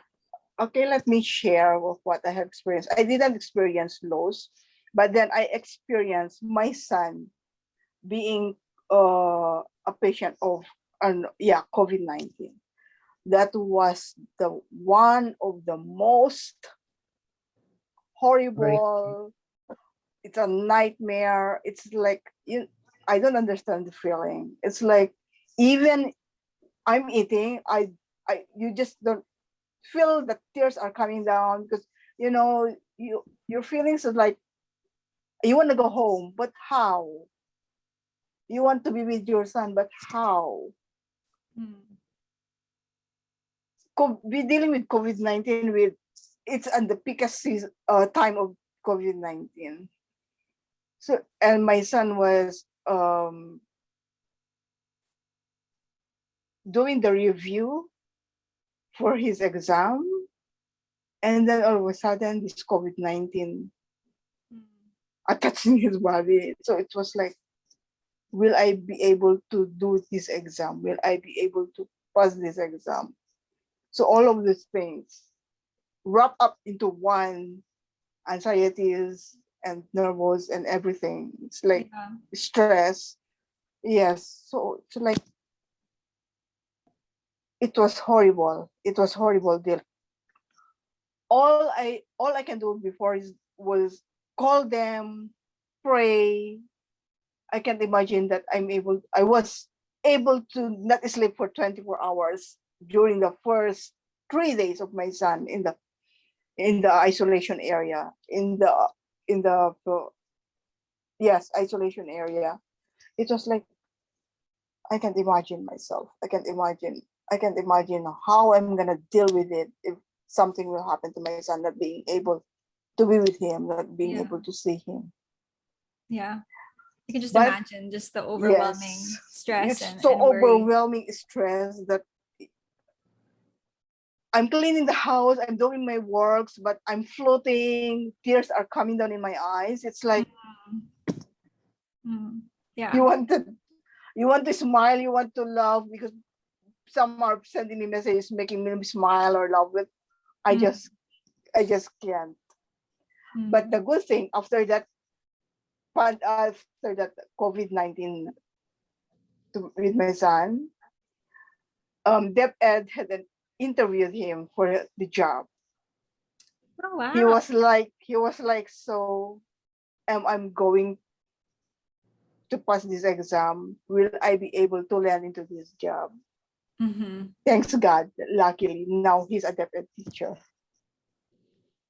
Okay, let me share what I have experienced. I didn't experience loss, but then I experienced my son being a patient of COVID-19. That was the one of the most horrible. It's a nightmare. It's like, I don't understand the feeling. It's like, even I'm eating, you just don't feel the tears are coming down, because your feelings are like, you want to go home, but how? You want to be with your son, but how? Be dealing with COVID-19 it's at the peakest time of COVID-19. So, and my son was doing the review for his exam, and then all of a sudden this COVID-19 attaching his body. So it was like, will I be able to do this exam? Will I be able to pass this exam? So all of these things wrap up into one, anxieties and nervous and everything. It's like stress. Yes. So it's like, it was horrible. It was horrible deal. All I can do before was call them, pray. I can't imagine that I was able to not sleep for 24 hours during the first 3 days of my son in the isolation area, isolation area. It was like, I can't imagine myself. I can't imagine how I'm gonna deal with it if something will happen to my son, not being able to be with him, not being able to see him. Yeah. You can just imagine just the overwhelming stress. It's so overwhelming stress that I'm cleaning the house, I'm doing my works, but I'm floating, tears are coming down in my eyes. It's like, you want to smile, you want to laugh, because some are sending me messages making me smile or laugh with. I just can't. But the good thing, after that after that COVID-19 with my son, DepEd had interviewed him for the job. Oh, wow. He was like, so I'm going to pass this exam. Will I be able to land into this job? Mhm. Thanks God, luckily now he's a DepEd teacher.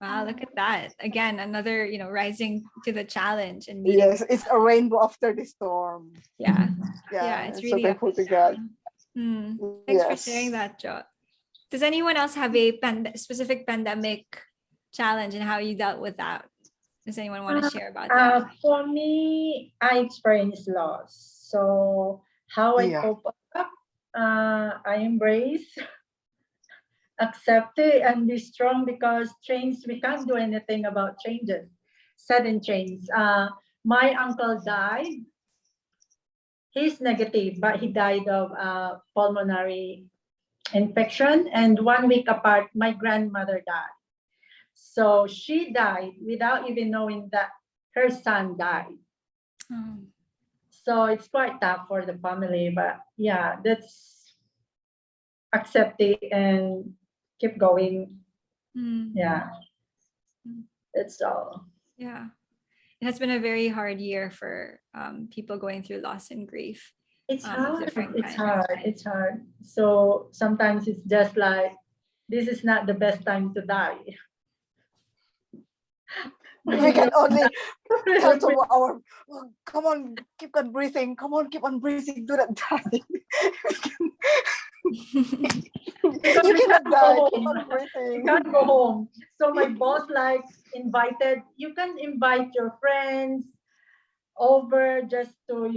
Wow, look at that. Again, another, rising to the challenge and meeting. Yes, it's a rainbow after the storm. Yeah. Yeah, Yeah, it's so really up thankful to and God. down. Thanks for Yes. sharing that, Jo. Does anyone else have a specific pandemic challenge and how you dealt with that? Does anyone want to share about that? For me, I experienced loss. So how I Yeah. cope up, I embrace, accept it, and be strong because change, we can't do anything about changes, sudden change. My uncle died. He's negative, but he died of pulmonary infection. And 1 week apart, my grandmother died. So she died without even knowing that her son died. Oh. So it's quite tough for the family, but yeah, that's accept it and keep going. Mm. Yeah, Mm. that's all. Yeah. It has been a very hard year for people going through loss and grief. It's Of hard. different It's kinds. hard. It's hard. So sometimes it's just like, this is not the best time to die. We can only tell to our, "Oh, come on, keep on breathing. Come on, keep on breathing. Do not die. Because You we cannot can't die. go Keep home. on breathing." We can't go home. So my boss like invited, you can invite your friends over just to,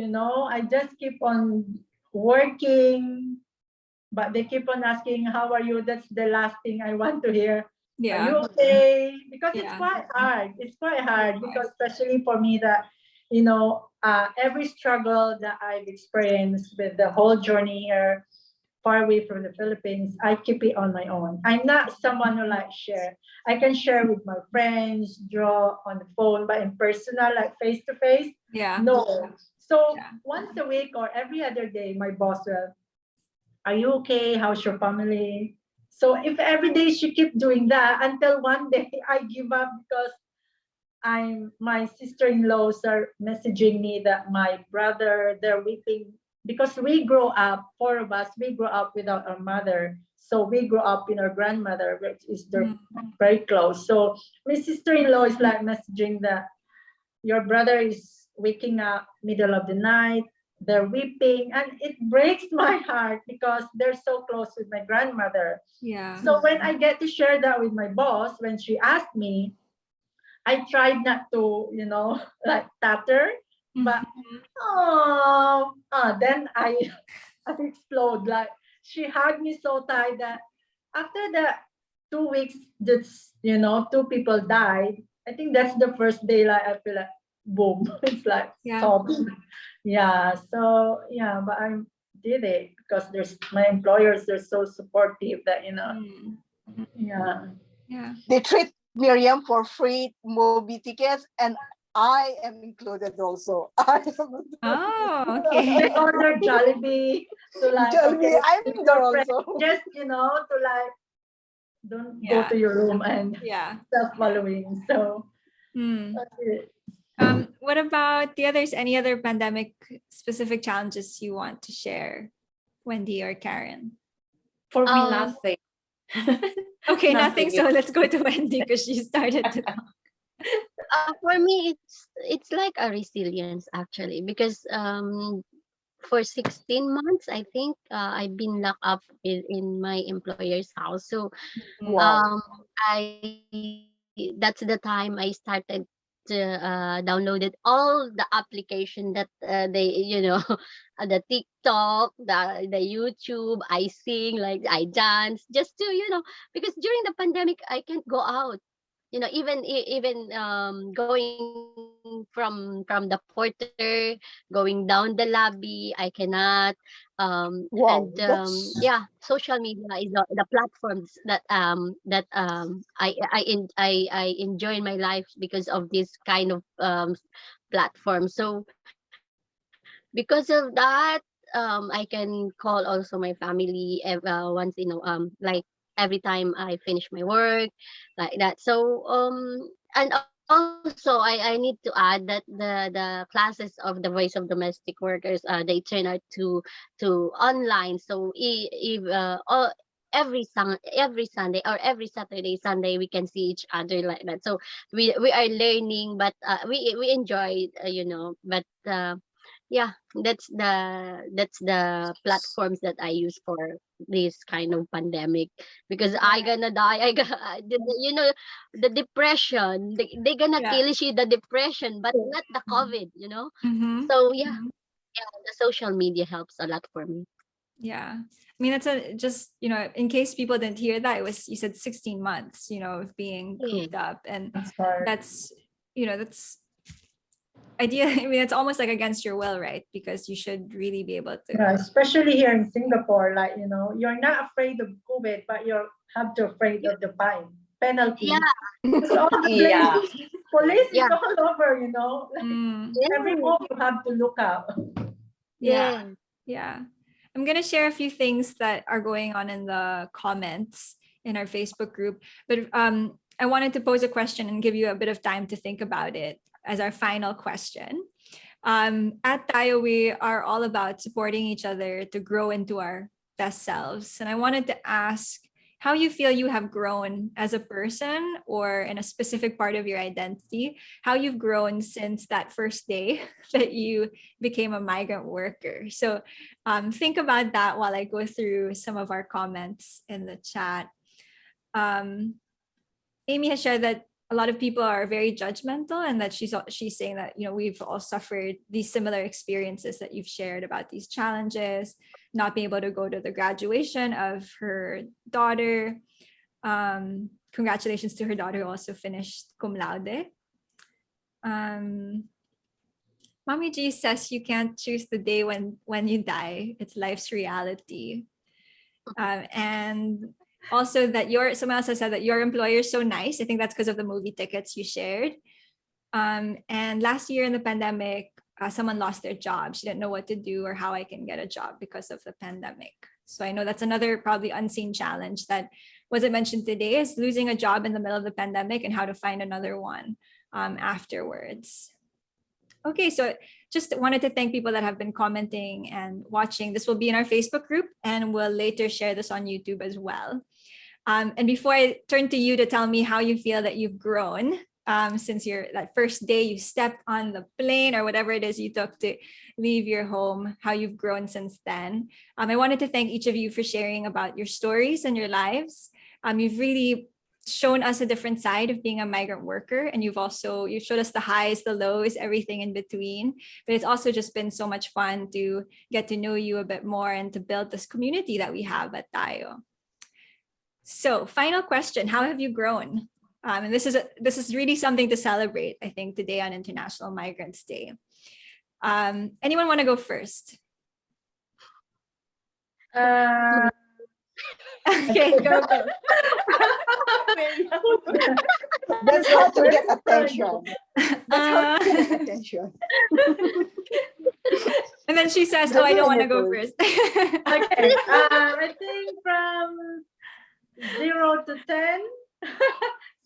I just keep on working, but they keep on asking, how are you? That's the last thing I want to hear. Are you Yeah. okay? Because it's Yeah. quite hard. It's quite hard It's hard. because especially for me that, every struggle that I've experienced with the whole journey here, far away from the Philippines, I keep it on my own. I'm not someone who like share. I can share with my friends, draw on the phone, but in personal, like face to face, Yeah. no. So Yeah. once a week or every other day, my boss will, are you okay? How's your family? So if every day she keep doing that until one day I give up because my sister-in-laws are messaging me that my brother, they're weeping because we grow up, four of us, we grow up without our mother. So we grew up in our grandmother, which is very close. So my sister-in-law is like messaging that your brother is waking up middle of the night, they're weeping, and it breaks my heart because they're so close with my grandmother. Yeah. So when I get to share that with my boss, when she asked me, I tried not to, like tatter, but then I explode. Like she hugged me so tight that after the 2 weeks, that's two people died. I think that's the first day like I feel like boom, it's like Yeah. stop. Yeah. So yeah, but I did it because there's my employers. They're so supportive that Mm. yeah. Yeah. They treat Miriam for free movie tickets, and I am included also. Oh, They okay. order Jollibee to like Jollibee, okay, I'm with there your friend, also. just to like don't go Yeah. to your room and Yeah. self-following. So Hmm. that's it. What about the others? Any other pandemic specific challenges you want to share, Wendy or Karen? For me, Um, nothing. Okay, nothing. Nothing. So let's go to Wendy because she started to talk. for me, it's like a resilience actually because for 16 months, I think I've been locked up in my employer's house. So Wow. that's the time I started to downloaded all the application that they the TikTok, the YouTube. I sing, like I dance just to because during the pandemic I can't go out, even going from the porter, going down the lobby, I cannot. Wow. And That's yeah, social media is the platforms I enjoy in my life because of this kind of platform. So because of that, I can call also my family once, like every time I finish my work, like that. So and also I need to add that the classes of the Voice of Domestic Workers, they turn out to online. So every Sunday or every Saturday Sunday we can see each other like that. So we are learning, but we enjoy, but yeah, that's the platforms that I use for this kind of pandemic, because I gonna die. I got the depression. They gonna Yeah. kill you the depression, but not the COVID. Mhm. So yeah, Mhm. the social media helps a lot for me. Yeah. I mean, that's just, in case people didn't hear that, you said 16 months, of being Yeah. cooped up. And That's hard. that's idea. I mean, it's almost like against your will, right? Because you should really be able to. Yeah, especially here in Singapore, like, you're not afraid of COVID, but you have to afraid of the penalty. Yeah. It's all the Yeah. police is Yeah. all over, Mm, every Yeah. move you have to look out. yeah. Yeah. Yeah. I'm going to share a few things that are going on in the comments in our Facebook group. But I wanted to pose a question and give you a bit of time to think about it as our final question. At Tayo, we are all about supporting each other to grow into our best selves. And I wanted to ask how you feel you have grown as a person or in a specific part of your identity, how you've grown since that first day that you became a migrant worker. So think about that while I go through some of our comments in the chat. Amy has shared that a lot of people are very judgmental, and that she's saying that we've all suffered these similar experiences that you've shared about these challenges, not being able to go to the graduation of her daughter. Congratulations to her daughter who also finished cum laude. Mommy G says you can't choose the day when you die. It's life's reality. And also that someone else has said that your employer is so nice. I think that's because of the movie tickets you shared. And last year in the pandemic, someone lost their job. She didn't know what to do or how I can get a job because of the pandemic. So I know that's another probably unseen challenge that wasn't mentioned today, is losing a job in the middle of the pandemic and how to find another one afterwards. Okay, so just wanted to thank people that have been commenting and watching. This will be in our Facebook group, and we'll later share this on YouTube as well. And before I turn to you to tell me how you feel that you've grown since that first day you stepped on the plane or whatever it is you took to leave your home, how you've grown since then. I wanted to thank each of you for sharing about your stories and your lives. You've really shown us a different side of being a migrant worker, and you've showed us the highs, the lows, everything in between. But it's also just been so much fun to get to know you a bit more and to build this community that we have at Tayo. So final question, how have you grown? And this is really something to celebrate, I think, today on International Migrants Day. Anyone want to go first? Okay, go. That's how to get attention. That's how to get attention. And then she says, "Oh, I don't want to go first." Okay, I think from 0 to 10,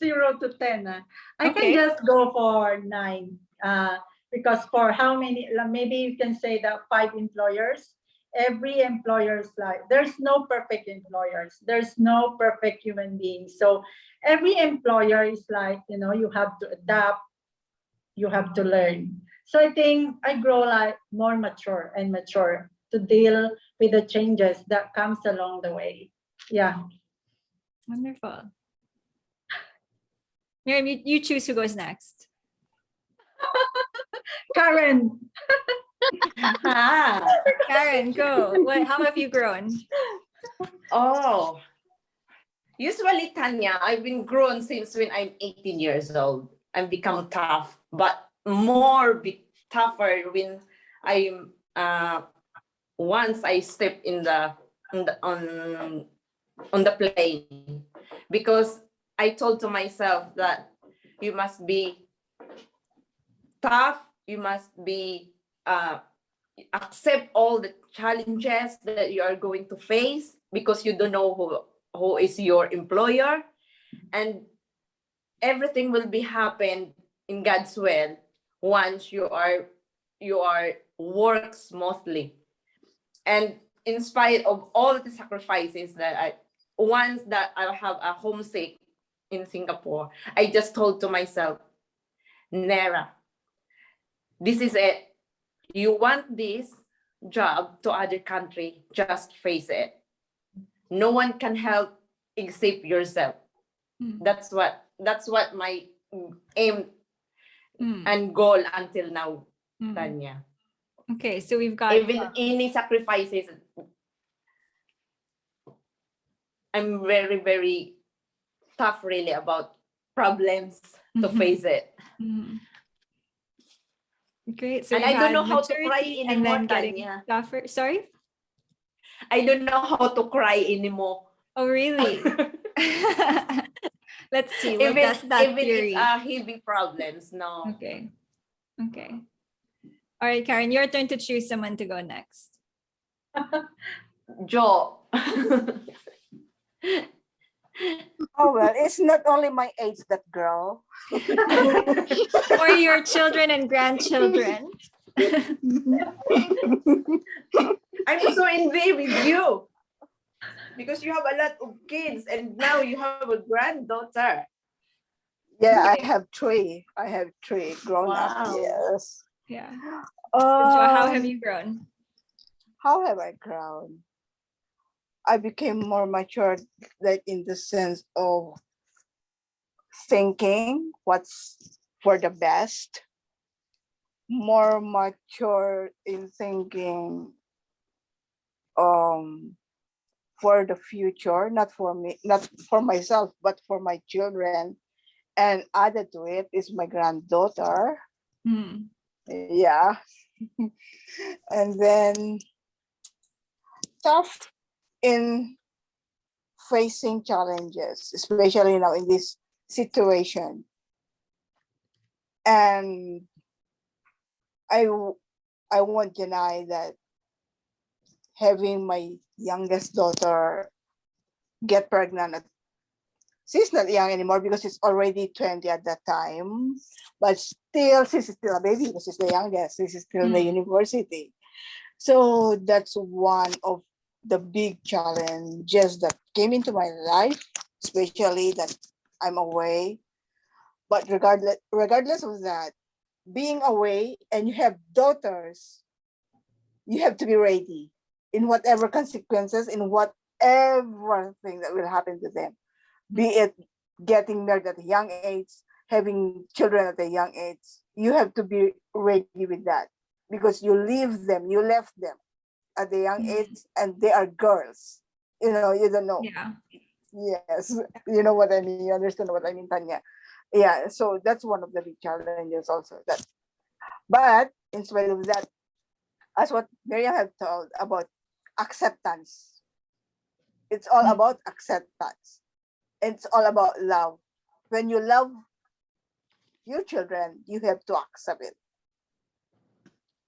0 to 10. I Okay. can just go for 9. Because for how many? Maybe you can say that 5 employers. Every employer is like, there's no perfect employers. There's no perfect human beings. So every employer is like, you have to adapt. You have to learn. So I think I grow like more mature to deal with the changes that comes along the way. Yeah. Wonderful. Miriam, you choose who goes next. Karen. Karen, go. How have you grown? Oh, usually, Tanya, I've been grown since when I'm 18 years old. I've become tough, but tougher when I'm once I step on the plane, because I told to myself that you must be tough you must be accept all the challenges that you are going to face, because you don't know who is your employer, and everything will be happen in God's will once you are work smoothly. And in spite of all the sacrifices once that I have a homesick in Singapore, I just told to myself, Nera, this is it. You want this job to other country, just face it. No one can help except yourself. That's what my aim and goal until now, Tanya. Okay, so we've got Even any sacrifices, I'm very, very tough really about problems to face it. Great. So And we've I don't had know how to cry maturity and anymore, then getting Tanya. tougher. Sorry? I don't know how to cry anymore. Oh, really? Let's see. We'll test that even theory. it's heavy problems, no. Okay. Okay. All right, Karen, your turn to choose someone to go next. Joe. Oh, well, it's not only my age that girl. Or your children and grandchildren. I'm so envy with you, because you have a lot of kids and now you have a granddaughter. Yeah, I have three. Grown up. Wow. Yes. Yeah. So, Jo, how have Um, you grown? how have I grown? I became more mature, like in the sense of thinking what's for the best. More mature in thinking for the future, not for me, not for myself, but for my children. And added to it is my granddaughter. Yeah. And then tough in facing challenges, especially now in this situation. And I won't deny that having my youngest daughter get pregnant she's not young anymore because she's already 20 at that time, but still she's still a baby because she's the youngest. She's still in the university. So that's one of the big challenges that came into my life, especially that I'm away. But regardless of that, being away and you have daughters, you have to be ready in whatever consequences, in whatever thing that will happen to them. Be it getting married at a young age, having children at a young age, you have to be ready with that because you left them at a young age and they are girls. You know, you don't know. Yeah. Yes, you know what I mean. You understand what I mean, Tanya. Yeah, so that's one of the big challenges also. But in spite of that, as what Miriam have told about acceptance, it's all about acceptance. It's all about love. When you love your children, you have to accept it.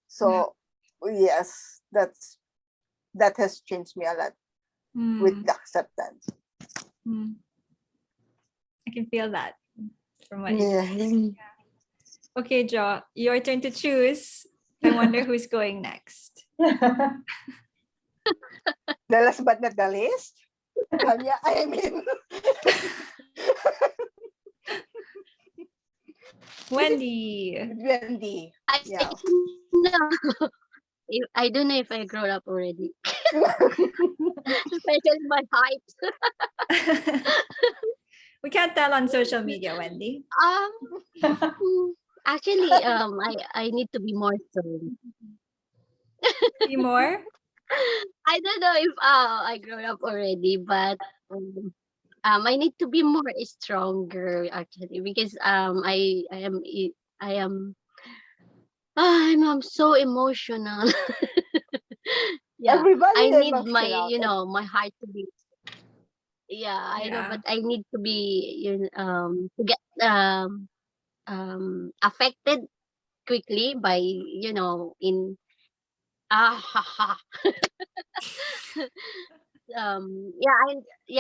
So yes, that has changed me a lot with the acceptance. I can feel that from what you said. Okay, Jo, your turn to choose. I wonder who's going next. Yeah. The last but not the least, Tanya, I mean, Wendy. Wendy. I Yeah. know. I don't know if I grown up already. Especially my height. We can't tell on social media, Wendy. Actually, I need to be more strong. Be more? I don't know if I grown up already, but I need to be more stronger actually because I'm so emotional. Yeah, Everybody I is need my emotional. my heart to be. Yeah, I know, Yeah. but I need to be to get affected quickly by, in ha ha.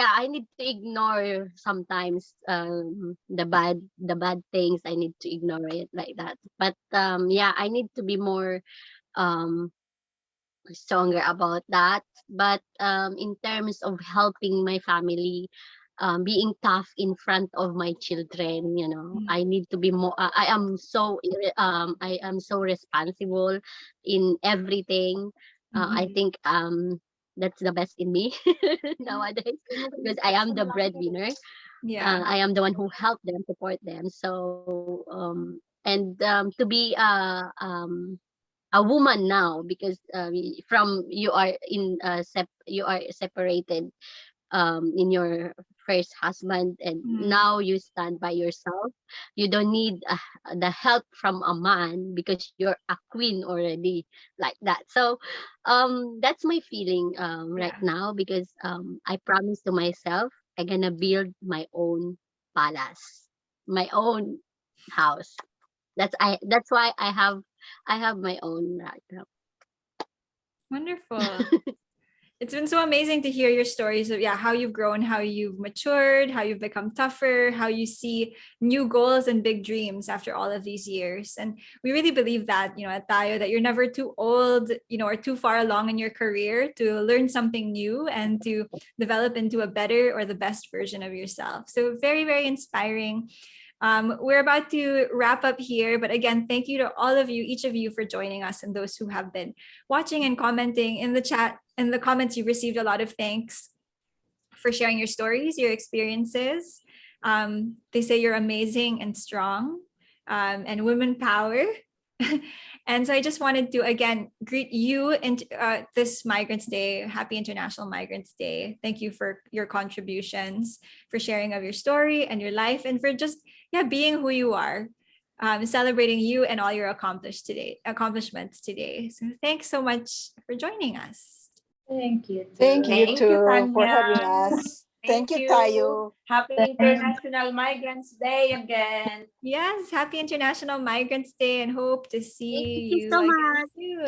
I need to ignore sometimes the bad things. I need to ignore it like that. But I need to be more um stronger about that. But in terms of helping my family, being tough in front of my children, I need to be more. I am so responsible in everything. I think that's the best in me nowadays, because I am the breadwinner. Yeah. I am the one who helped them, support them. So and to be a woman now, because from you are separated in your first husband, and Mhm. now you stand by yourself. You don't need the help from a man, because you're a queen already, like that. So that's my feeling right Yeah. now, because I promised to myself I'm gonna build my own palace, my own house. That's why I have my own right now. Wonderful. It's been so amazing to hear your stories of how you've grown, how you've matured, how you've become tougher, how you see new goals and big dreams after all of these years. And we really believe that, at Tayo, that you're never too old, or too far along in your career to learn something new and to develop into a better or the best version of yourself. So very, very inspiring. We're about to wrap up here, but again, thank you to all of you, each of you, for joining us, and those who have been watching and commenting in the chat. In the comments, you received a lot of thanks for sharing your stories, your experiences. They say you're amazing and strong, and women power. And so I just wanted to again greet you in this Migrants Day. Happy International Migrants Day. Thank you for your contributions, for sharing of your story and your life, and for just being who you are. Celebrating you and all your accomplishments today. So thanks so much for joining us. Thank you Thank too. you Thank you, too for Tanya. having us. Thank Thank you, you. Tayo. Happy International Migrants Day again. Yes, happy International Migrants Day, and hope to Thank see you you so again much. soon.